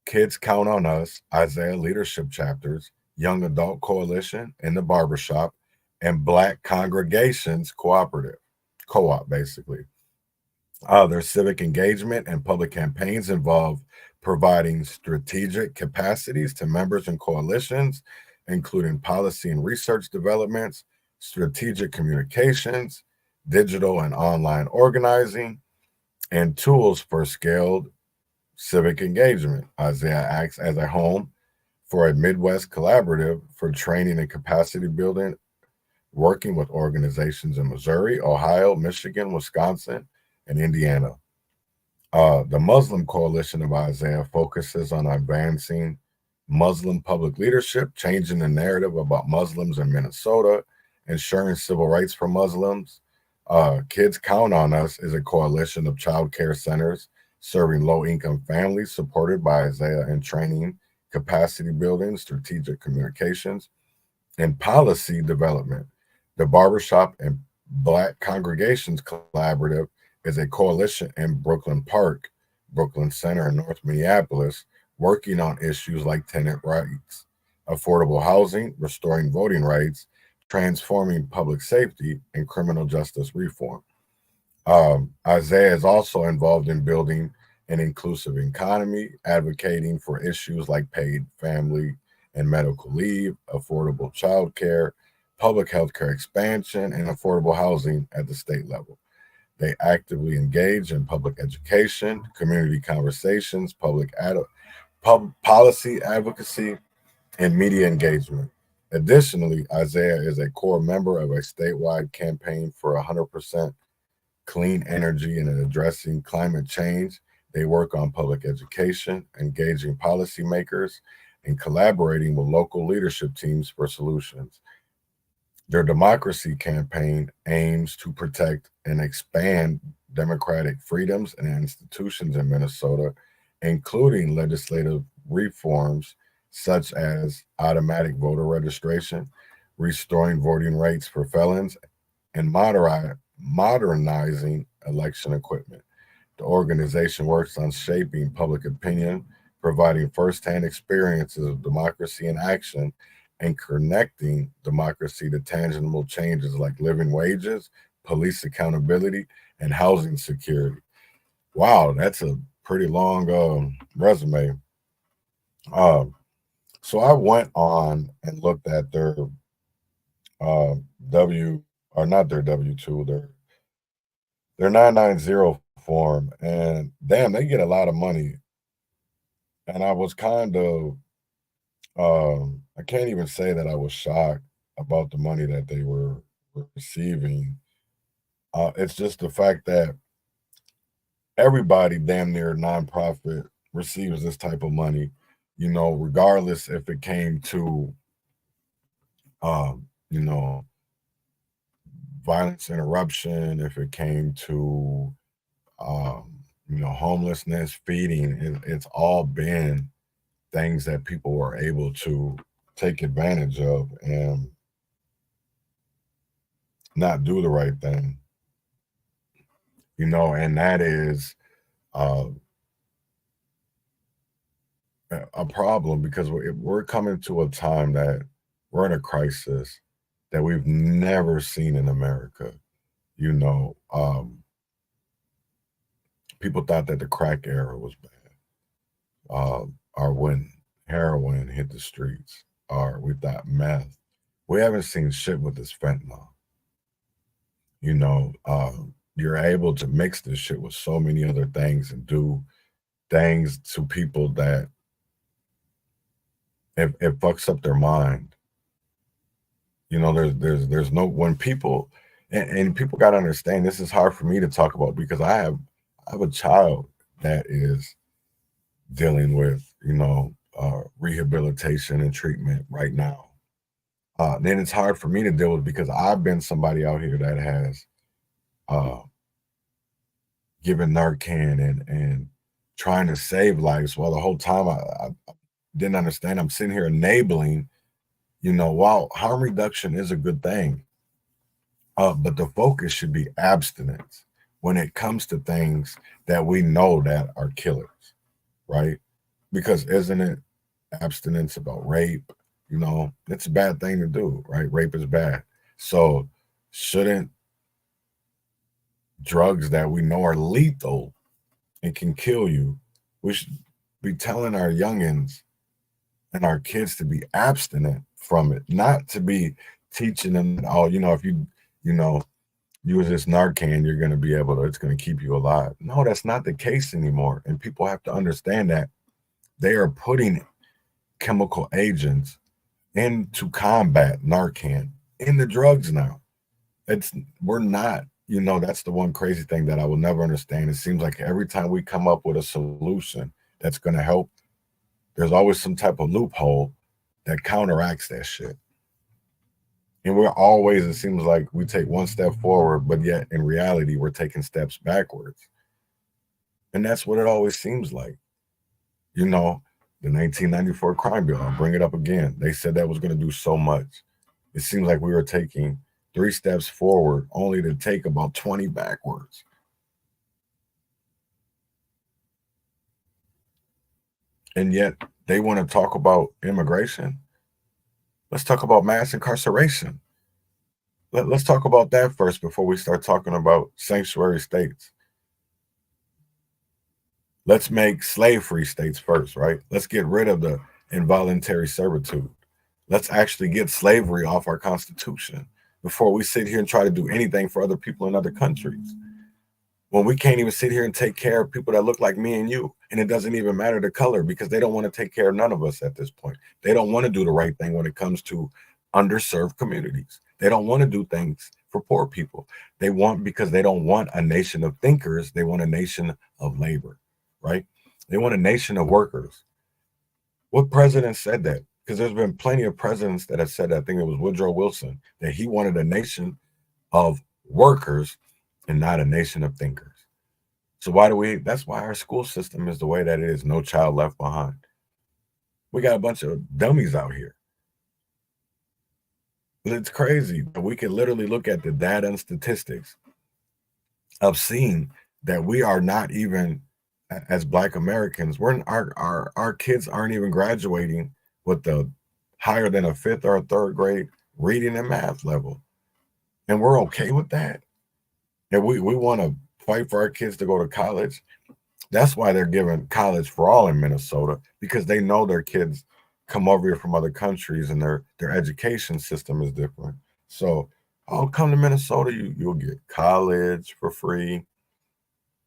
Kids Count on Us, Isaiah Leadership Chapters, Young Adult Coalition in the Barbershop, and Black Congregations Cooperative, co-op basically. Their civic engagement and public campaigns involve providing strategic capacities to members and coalitions, including policy and research developments, strategic communications, digital and online organizing, and tools for scaled civic engagement. Isaiah acts as a home for a Midwest collaborative for training and capacity building, working with organizations in Missouri, Ohio, Michigan, Wisconsin, and Indiana. The Muslim Coalition of Isaiah focuses on advancing Muslim public leadership, changing the narrative about Muslims in Minnesota, ensuring civil rights for Muslims. Kids Count on Us is a coalition of child care centers serving low-income families, supported by Isaiah in training, capacity building, strategic communications, and policy development. The Barbershop and Black Congregations Collaborative is a coalition in Brooklyn Park, Brooklyn Center, in North Minneapolis, working on issues like tenant rights, affordable housing, restoring voting rights, transforming public safety, and criminal justice reform. Isaiah is also involved in building an inclusive economy, advocating for issues like paid family and medical leave, affordable child care, public health care expansion, and affordable housing at the state level. They actively engage in public education, community conversations, policy advocacy, and media engagement. Additionally, Isaiah is a core member of a statewide campaign for 100% clean energy and in addressing climate change. They work on public education, engaging policymakers, and collaborating with local leadership teams for solutions. Their democracy campaign aims to protect and expand democratic freedoms and institutions in Minnesota, including legislative reforms such as automatic voter registration, restoring voting rights for felons, and modernizing election equipment. The organization works on shaping public opinion, providing firsthand experiences of democracy in action, and connecting democracy to tangible changes like living wages, police accountability, and housing security. Wow, that's a pretty long resume. So I went on and looked at their not their W-2, their 990 form, and damn, they get a lot of money. And I was kind of I can't even say that I was shocked about the money that they were receiving. It's just the fact that everybody damn near nonprofit receives this type of money, you know, regardless if it came to, you know, violence interruption, if it came to, you know, homelessness, feeding. It's all been things that people were able to take advantage of and not do the right thing, you know, and that is a problem, because we're coming to a time that we're in a crisis that we've never seen in America. You know, people thought that the crack era was bad, or when heroin hit the streets, or we thought meth. We haven't seen shit with this fentanyl. You know, you're able to mix this shit with so many other things and do things to people that it fucks up their mind. You know, there's no, when people, and people got to understand, this is hard for me to talk about because I have a child that is dealing with, you know, rehabilitation and treatment right now. Then it's hard for me to deal with because I've been somebody out here that has given Narcan and trying to save lives. Well, the whole time I didn't understand. I'm sitting here enabling, you know, while harm reduction is a good thing, but the focus should be abstinence when it comes to things that we know that are killers, right? Because isn't it abstinence about rape? You know, it's a bad thing to do, right? Rape is bad. So shouldn't drugs that we know are lethal and can kill you, be telling our youngins and our kids to be abstinent from it, not to be teaching them, oh, if you use this Narcan, you're going to be able to, it's going to keep you alive. No, that's not the case anymore. And people have to understand that they are putting chemical agents into combat Narcan in the drugs now. We're not, that's the one crazy thing that I will never understand. It seems like every time we come up with a solution that's going to help, there's always some type of loophole that counteracts that shit. And it seems like we take one step forward, but yet in reality, we're taking steps backwards. And that's what it always seems like. The 1994 crime bill, I'll bring it up again. They said that was going to do so much. It seems like we were taking 3 steps forward only to take about 20 backwards. And yet they want to talk about immigration. Let's talk about mass incarceration. Let's talk about that first before we start talking about sanctuary states. Let's make slave-free states first, right? Let's get rid of the involuntary servitude. Let's actually get slavery off our Constitution before we sit here and try to do anything for other people in other countries. When we can't even sit here and take care of people that look like me and you, and it doesn't even matter the color, because they don't want to take care of none of us at this point. They don't want to do the right thing when it comes to underserved communities. They don't want to do things for poor people. Because they don't want a nation of thinkers. They want a nation of labor, right? They want a nation of workers. What president said that? Because there's been plenty of presidents that have said that. I think it was Woodrow Wilson, that he wanted a nation of workers and not a nation of thinkers. So that's why our school system is the way that it is. No child left behind. We got a bunch of dummies out here. It's crazy. We can literally look at the data and statistics of seeing that we are not even, as Black Americans, our kids aren't even graduating with the higher than a 5th or a 3rd grade reading and math level. And we're okay with that. And we want to fight for our kids to go to college. That's why they're giving college for all in Minnesota, because they know their kids come over here from other countries and their education system is different. So I'll come to Minnesota, you'll get college for free.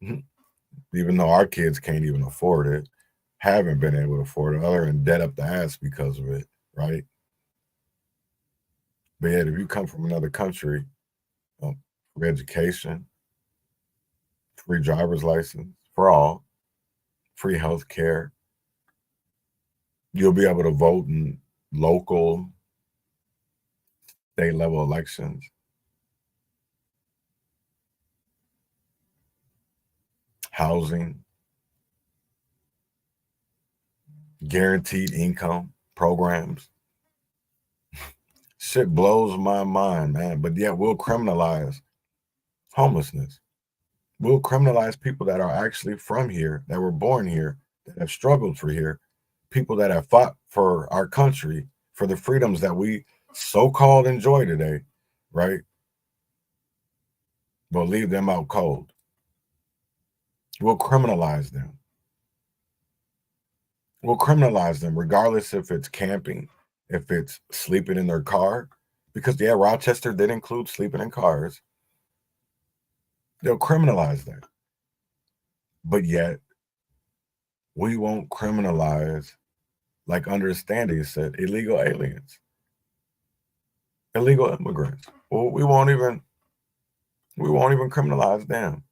Even though our kids can't even afford it, haven't been able to afford it, other than debt up the ass because of it, right? But yet, if you come from another country, free education, free driver's license for all, free health care, you'll be able to vote in local, state level elections. Housing, guaranteed income programs. Shit blows my mind, man. But yet we'll criminalize homelessness. We'll criminalize people that are actually from here, that were born here, that have struggled for here, people that have fought for our country, for the freedoms that we so-called enjoy today, right? We'll leave them out cold. We'll criminalize them. We'll criminalize them regardless if it's camping, if it's sleeping in their car, because Rochester did include sleeping in cars. They'll criminalize that. But yet, we won't criminalize, like understanding said, illegal aliens, illegal immigrants. Well, we won't even criminalize them.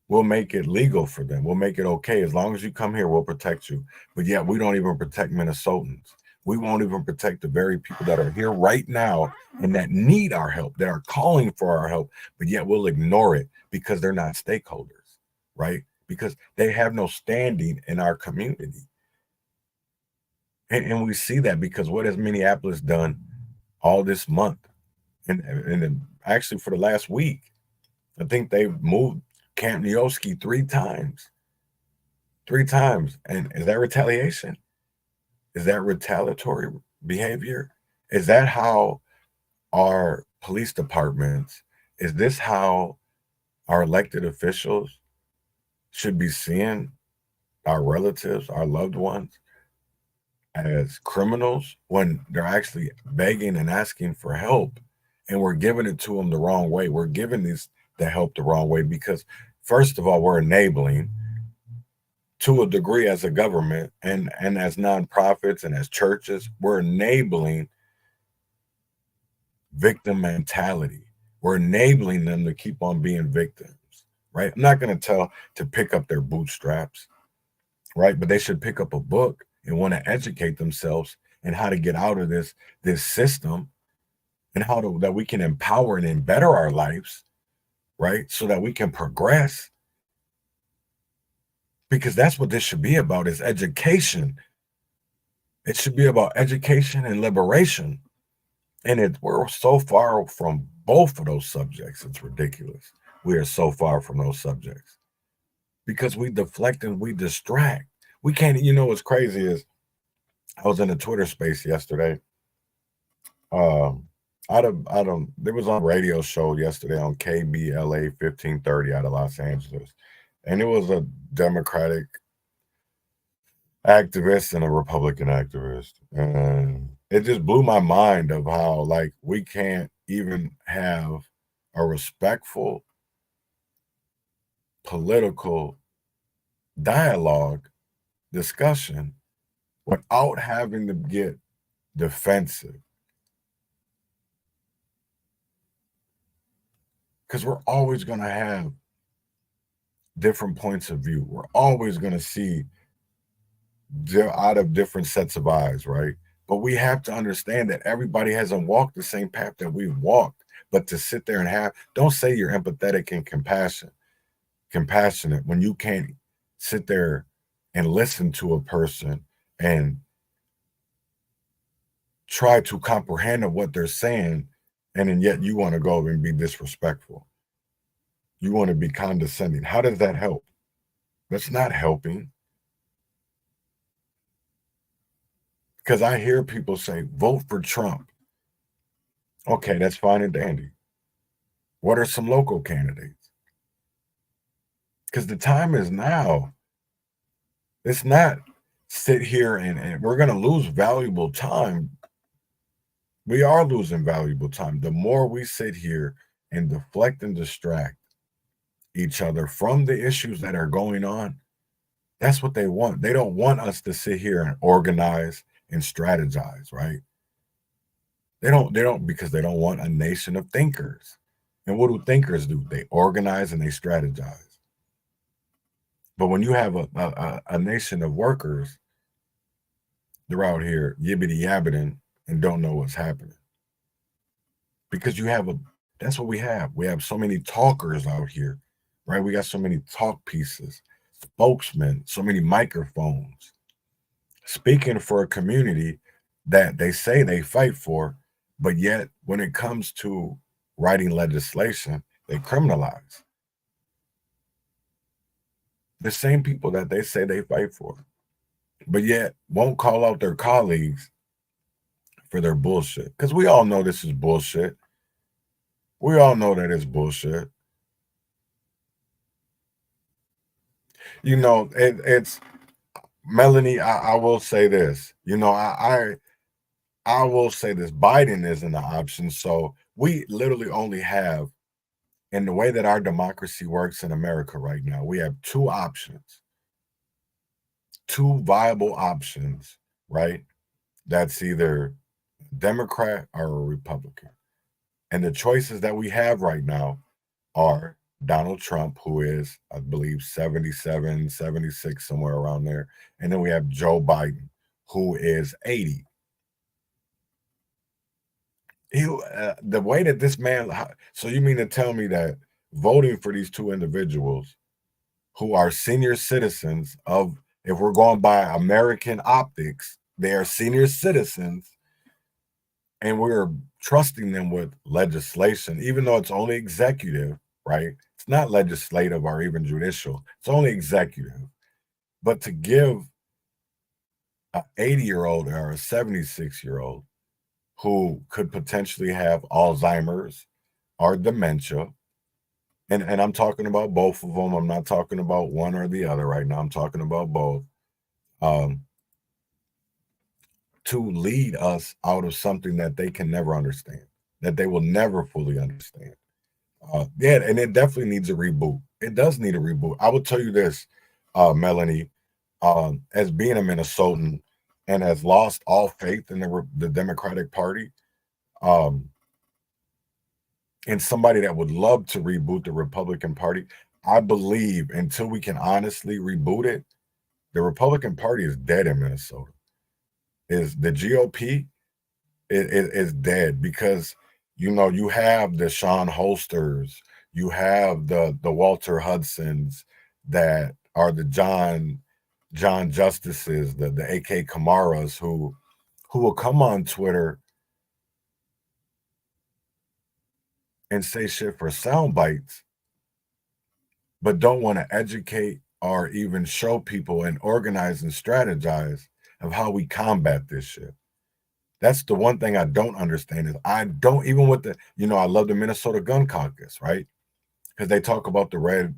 We'll make it legal for them. We'll make it okay. As long as you come here, we'll protect you. But yet we don't even protect Minnesotans. We won't even protect the very people that are here right now and that need our help, that are calling for our help, but yet we'll ignore it because they're not stakeholders, right? Because they have no standing in our community. And we see that because what has Minneapolis done all this month? And actually for the last week, I think they've moved Camp Nioski 3 times. 3 times. And is that retaliation? Is that retaliatory behavior? Is that how our police departments, is this how our elected officials should be seeing our relatives, our loved ones, as criminals when they're actually begging and asking for help, and we're giving it to them the wrong way. We're giving the help the wrong way because, first of all, we're enabling to a degree as a government and as nonprofits and as churches. We're enabling victim mentality. We're enabling them to keep on being victims, right? I'm not going to tell to pick up their bootstraps, right? But they should pick up a book and want to educate themselves and how to get out of this system, and how that we can empower and better our lives, right? So that we can progress, because that's what this should be about, is education. It should be about education and liberation. And we're so far from both of those subjects. It's ridiculous. We are so far from those subjects because we deflect and we distract. We can't, what's crazy is I was in a Twitter space yesterday. There was a radio show yesterday on KBLA 1530 out of Los Angeles. And it was a Democratic activist and a Republican activist. And it just blew my mind of how, like, we can't even have a respectful political dialogue discussion without having to get defensive. Because we're always going to have different points of view. We're always going to see out of different sets of eyes, right? But we have to understand that everybody hasn't walked the same path that we've walked. But to sit there and don't say you're empathetic and compassionate when you can't sit there and listen to a person and try to comprehend what they're saying, and then yet you want to go and be disrespectful. You want to be condescending. How does that help? That's not helping. Because I hear people say, vote for Trump. Okay, that's fine and dandy. What are some local candidates? Because the time is now. It's not sit here and we're going to lose valuable time. We are losing valuable time. The more we sit here and deflect and distract each other from the issues that are going on, that's what they want. They don't want us to sit here and organize and strategize, right? They don't because they don't want a nation of thinkers. And what do thinkers do? They organize and they strategize. But when you have a nation of workers, they're out here yibbity yabbiting and don't know what's happening. Because that's what we have. We have so many talkers out here, right? We got so many talk pieces, spokesmen, so many microphones, speaking for a community that they say they fight for, but yet when it comes to writing legislation, they criminalize the same people that they say they fight for, but yet won't call out their colleagues for their bullshit. Because we all know this is bullshit. We all know that it's bullshit. It's Melanie, I will say this. I will say this. Biden isn't an option. So we literally only have, in the way that our democracy works in America right now, we have two options, two viable options, right? That's either Democrat or a Republican. And the choices that we have right now are Donald Trump, who is, I believe, 77, 76, somewhere around there. And then we have Joe Biden, who is 80. The way that this man, so you mean to tell me that voting for these two individuals who are senior citizens of, if we're going by American optics, they are senior citizens, and we're trusting them with legislation, even though it's only executive, right? It's not legislative or even judicial. It's only executive. But to give an 80-year-old or a 76-year-old who could potentially have Alzheimer's or dementia and I'm talking about both of them. I'm not talking about one or the other right now. I'm talking about both. To lead us out of something that they can never understand, that they will never fully understand. Yeah, and it definitely needs a reboot. It does need a reboot. I will tell you this, Melanie, as being a Minnesotan and has lost all faith in the Democratic Party, and somebody that would love to reboot the Republican Party, I believe until we can honestly reboot it, the Republican Party is dead in Minnesota. Is the GOP is dead because you have the Sean Holsters, you have the Walter Hudsons that are the John Justices, the AK Kamaras who will come on Twitter and say shit for sound bites, but don't want to educate or even show people and organize and strategize of how we combat this shit. That's the one thing I don't understand is I don't even with the, I love the Minnesota Gun Caucus, right? Because they talk about the red,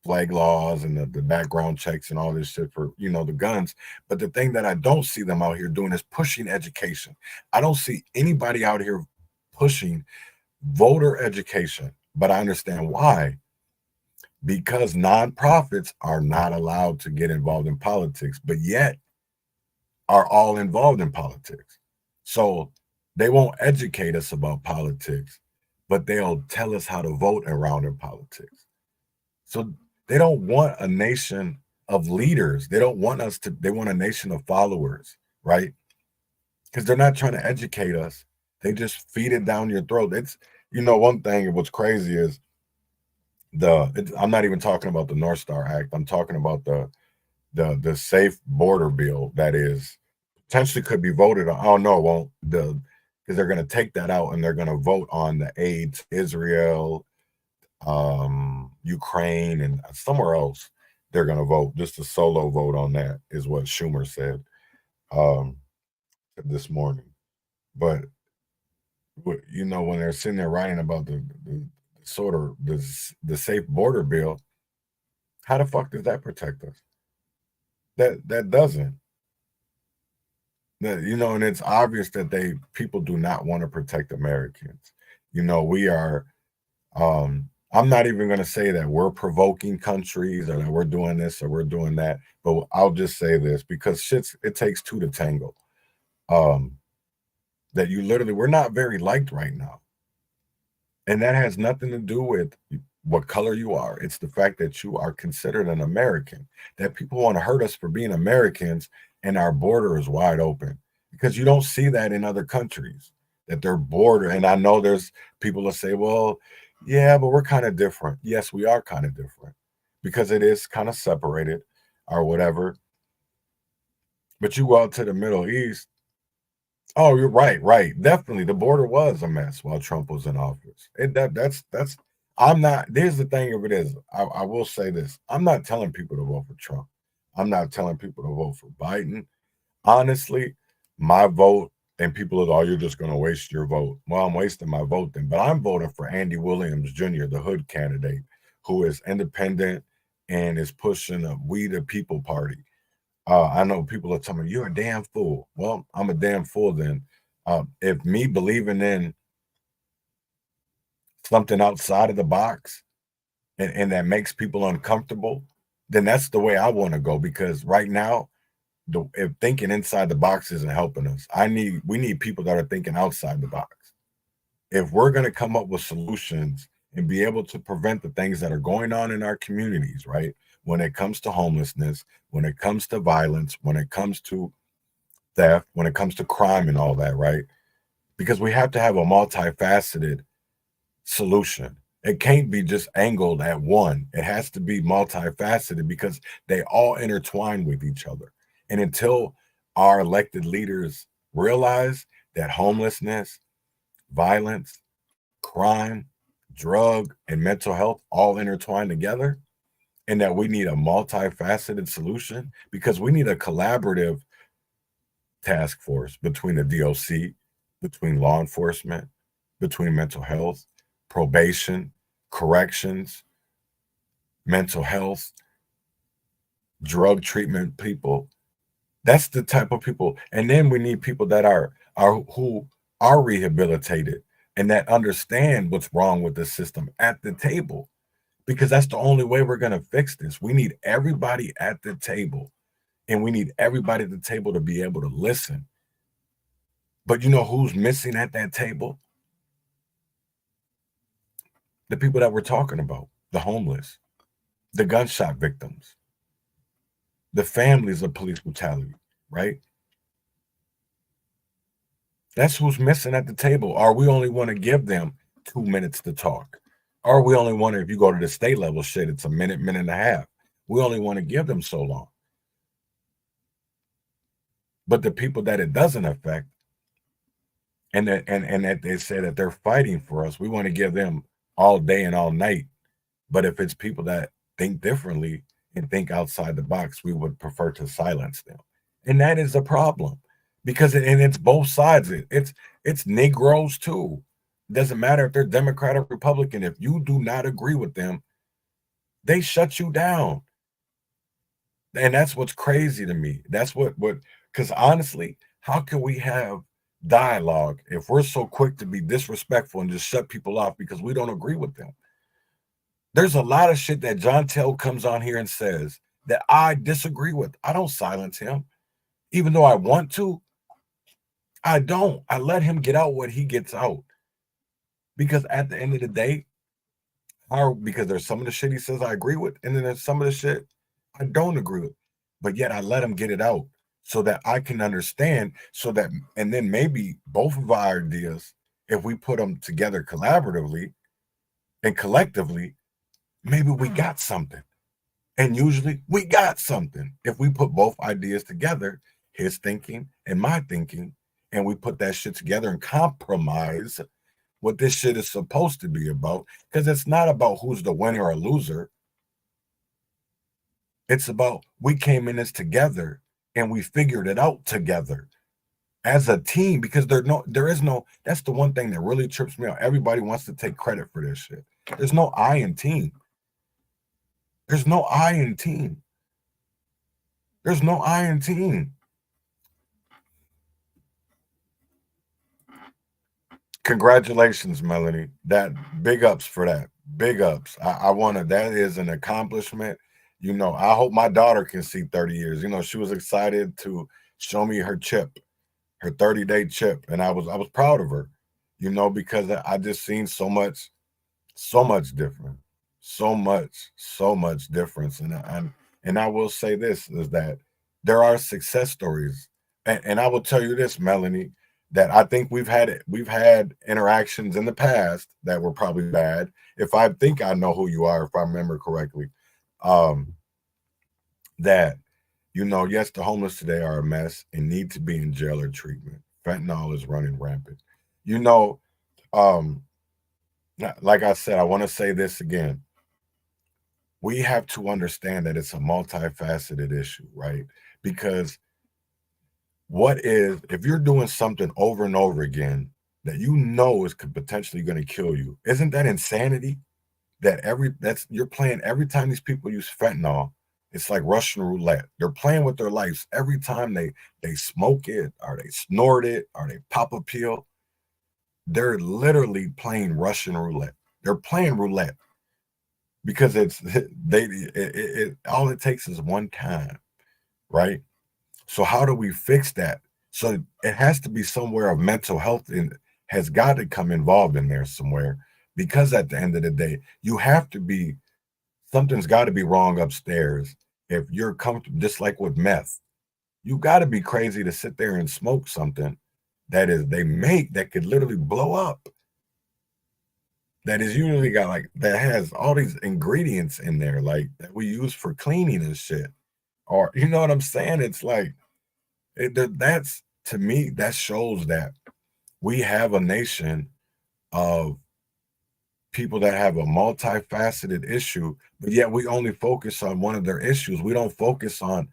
flag laws and the background checks and all this shit for, the guns. But the thing that I don't see them out here doing is pushing education. I don't see anybody out here pushing voter education, but I understand why. Because nonprofits are not allowed to get involved in politics, but yet are all involved in politics. So they won't educate us about politics, but they'll tell us how to vote around in politics. So they don't want a nation of leaders. They don't want us to, they want a nation of followers, right? Because they're not trying to educate us. They just feed it down your throat. It's, one thing, what's crazy is I'm not even talking about the North Star Act. I'm talking about the safe border bill that is potentially could be voted on. Oh no, it won't. Because they're going to take that out and they're going to vote on the aid to Israel, Ukraine, and somewhere else. They're going to vote. Just a solo vote on that is what Schumer said this morning. But when they're sitting there writing about the sort of the safe border bill, how the fuck does that protect us? That doesn't. And it's obvious that people do not want to protect Americans. We are I'm not even going to say that we're provoking countries or that we're doing this or we're doing that, but I'll just say this because it takes two to tango. That we're not very liked right now. And that has nothing to do with what color you are. It's the fact that you are considered an American, that people want to hurt us for being Americans and our border is wide open because you don't see that in other countries, that their border. And I know there's people that say, well, yeah, but we're kind of different. Yes, we are kind of different because it is kind of separated or whatever. But you go out to the Middle East. Oh, you're right. Definitely. The border was a mess while Trump was in office. I'm not, there's the thing of it is, I will say this. I'm not telling people to vote for Trump. I'm not telling people to vote for Biden. Honestly, my vote, and people are, oh, you're just going to waste your vote. Well, I'm wasting my vote then, but I'm voting for Andy Williams Jr., the hood candidate, who is independent and is pushing a We the People party. I know people are telling me, you're a damn fool. Well, I'm a damn fool then. If me believing in something outside of the box and that makes people uncomfortable, then that's the way I want to go because right now, if thinking inside the box isn't helping us, we need people that are thinking outside the box. If we're going to come up with solutions and be able to prevent the things that are going on in our communities, right? When it comes to homelessness, when it comes to violence, when it comes to theft, when it comes to crime and all that, right? Because we have to have a multifaceted solution. It can't be just angled at one. It has to be multifaceted because they all intertwine with each other. And until our elected leaders realize that homelessness, violence, crime, drug, and mental health all intertwine together, and that we need a multifaceted solution because we need a collaborative task force between the DOC, between law enforcement, between mental health, probation, corrections, mental health, drug treatment people. That's the type of people. And then we need people that are who are rehabilitated and that understand what's wrong with the system at the table, because that's the only way we're going to fix this. We need everybody at the table, and we need everybody at the table to be able to listen. But you know who's missing at that table? The people that we're talking about, the homeless, the gunshot victims, the families of police brutality, right? That's who's missing at the table. Or we only want to give them 2 minutes to talk. Or we only want to, if you go to the state level shit, it's a minute, minute and a half. We only want to give them so long. But the people that it doesn't affect, and that they say that they're fighting for us, we want to give them all day and all night. But if it's people that think differently and think outside the box, we would prefer to silence them. And that is a problem, because it's both sides. It's Negroes too. It doesn't matter if they're Democrat or Republican. If you do not agree with them, they shut you down. And that's what's crazy to me. That's what because honestly, how can we have dialogue if we're so quick to be disrespectful and just shut people off because we don't agree with them? There's a lot of shit that John Tell comes on here and says that I disagree with. I don't silence him. Even though I want to, I don't. I let him get out what he gets out. Because at the end of the day, because there's some of the shit he says I agree with, and then there's some of the shit I don't agree with. But yet I let him get it out so that I can understand, and then maybe both of our ideas, if we put them together collaboratively and collectively, maybe we got something. And usually we got something. If we put both ideas together, his thinking and my thinking, and we put that shit together and compromise what this shit is supposed to be about, because it's not about who's the winner or loser. It's about we came in this together and we figured it out together as a team, because there is no, that's the one thing that really trips me out. Everybody wants to take credit for this shit. There's no I in team. There's no I in team. There's no I in team. Congratulations, Melanie. That big ups for that. Big ups. That is an accomplishment. You know, I hope my daughter can see 30 years. You know, she was excited to show me her chip, her 30-day chip. And I was proud of her, you know, because I just seen so much different. So much difference. And I will say this is that there are success stories. And I will tell you this, Melanie, that I think we've had interactions in the past that were probably bad. If I think I know who you are, if I remember correctly, that, you know, yes, the homeless today are a mess and need to be in jail or treatment. Fentanyl is running rampant. You know, like I said, I want to say this again. We have to understand that it's a multifaceted issue, right? Because if you're doing something over and over again that you know is potentially going to kill you, isn't that insanity? You're playing every time these people use fentanyl. It's like Russian roulette. They're playing with their lives every time they smoke it or they snort it or they pop a pill. They're literally playing Russian roulette. They're playing roulette because all it takes is one time, right? So how do we fix that? So it has to be somewhere of mental health and has got to come involved in there somewhere, because at the end of the day, something's got to be wrong upstairs. If you're comfortable, just like with meth, you got to be crazy to sit there and smoke something that could literally blow up. That is usually that has all these ingredients in there, like that we use for cleaning and shit. Or, you know what I'm saying? It's like, that's, to me, that shows that we have a nation of people that have a multifaceted issue, but yet we only focus on one of their issues. We don't focus on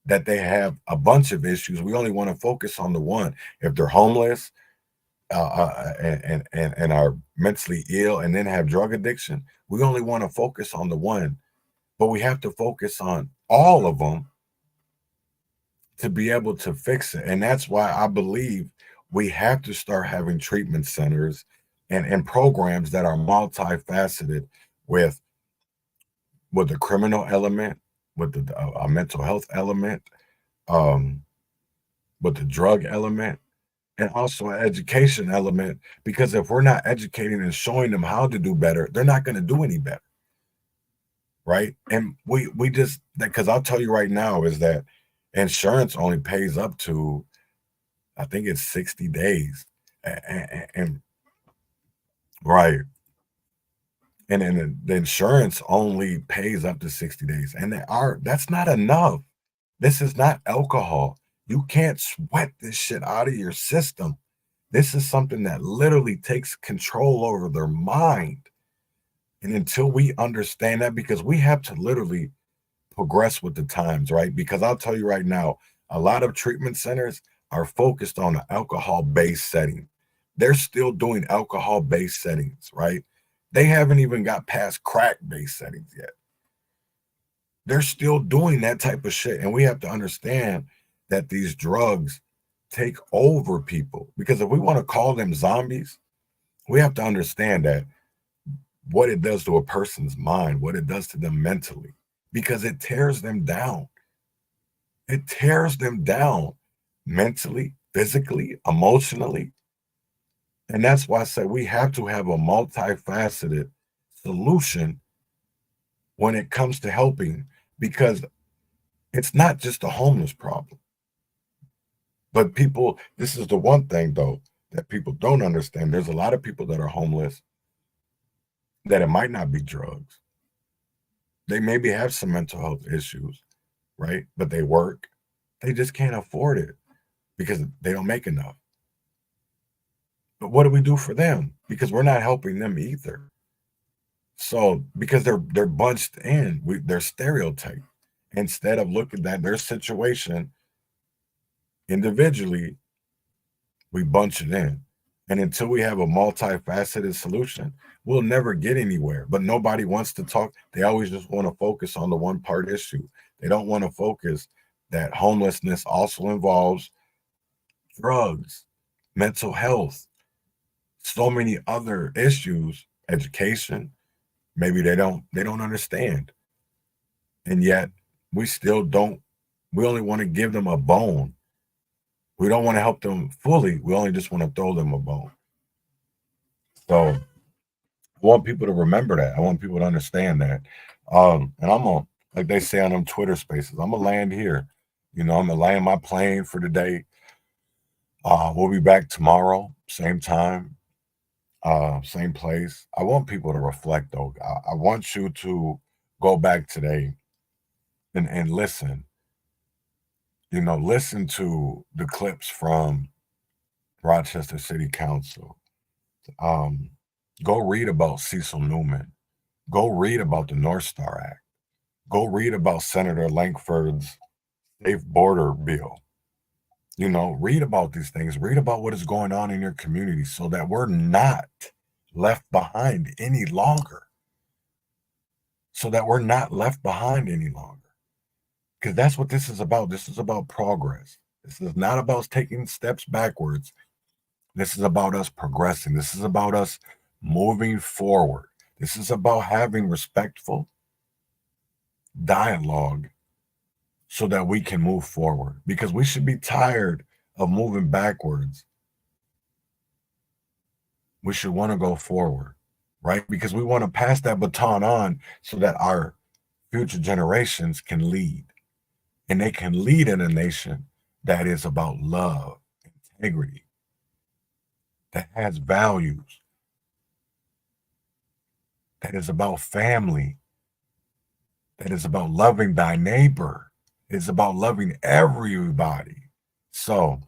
that they have a bunch of issues. We only want to focus on the one. If they're homeless, and are mentally ill and then have drug addiction. We only want to focus on the one, but we have to focus on all of them to be able to fix it. And that's why I believe we have to start having treatment centers and programs that are multifaceted with the criminal element, with the mental health element, with the drug element, and also an education element. Because if we're not educating and showing them how to do better, they're not going to do any better, right? And we just, because I'll tell you right now is that insurance only pays up to, I think it's 60 days, and right. And then the insurance only pays up to 60 days. And that's not enough. This is not alcohol. You can't sweat this shit out of your system. This is something that literally takes control over their mind. And until we understand that, because we have to literally progress with the times, right? Because I'll tell you right now, a lot of treatment centers are focused on an alcohol-based setting. They're still doing alcohol-based settings, right? They haven't even got past crack-based settings yet. They're still doing that type of shit. And we have to understand that these drugs take over people. Because if we want to call them zombies, we have to understand that what it does to a person's mind, what it does to them mentally, because it tears them down. It tears them down mentally, physically, emotionally. And that's why I say we have to have a multifaceted solution when it comes to helping, because it's not just a homeless problem. But people, this is the one thing though that people don't understand. There's a lot of people that are homeless that it might not be drugs. They maybe have some mental health issues, right? But they work. They just can't afford it because they don't make enough. But what do we do for them? Because we're not helping them either. So because they're bunched in, they're stereotyped. Instead of looking at their situation individually, we bunch it in. And until we have a multifaceted solution, we'll never get anywhere. But nobody wants to talk. They always just want to focus on the one part issue. They don't want to focus that homelessness also involves drugs, mental health, so many other issues, education. Maybe they don't understand. And yet we still don't, we only want to give them a bone. We don't want to help them fully. We only just want to throw them a bone. So I want people to remember that. I want people to understand that. And I'm gonna, like they say on them Twitter spaces, I'm gonna land here. I'm gonna land my plane for today. We'll be back tomorrow, same time, same place. I want people to reflect though. I want you to go back today and listen. Listen to the clips from Rochester City Council. Go read about Cecil Newman. Go read about the North Star Act. Go read about Senator Lankford's Safe Border Bill. Read about these things. Read about what is going on in your community so that we're not left behind any longer. Because that's what this is about. This is about progress. This is not about taking steps backwards. This is about us progressing. This is about us moving forward. This is about having respectful dialogue so that we can move forward, because we should be tired of moving backwards. We should want to go forward, right? Because we want to pass that baton on so that our future generations can lead. And they can lead in a nation that is about love, integrity, that has values, that is about family, that is about loving thy neighbor. It's about loving everybody. So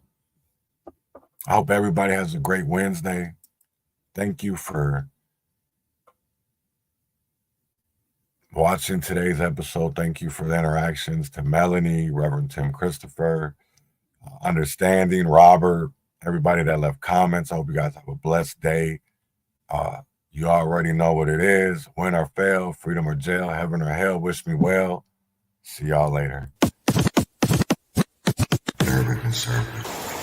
I hope everybody has a great Wednesday. Thank you for watching today's episode. Thank you for the interactions to Melanie, Reverend Tim Christopher, Understanding, Robert, Everybody that left comments, I hope you guys have a blessed day. You already know what it is. Win or fail, freedom or jail, heaven or hell. Wish me well. See y'all later. Urban Conservative.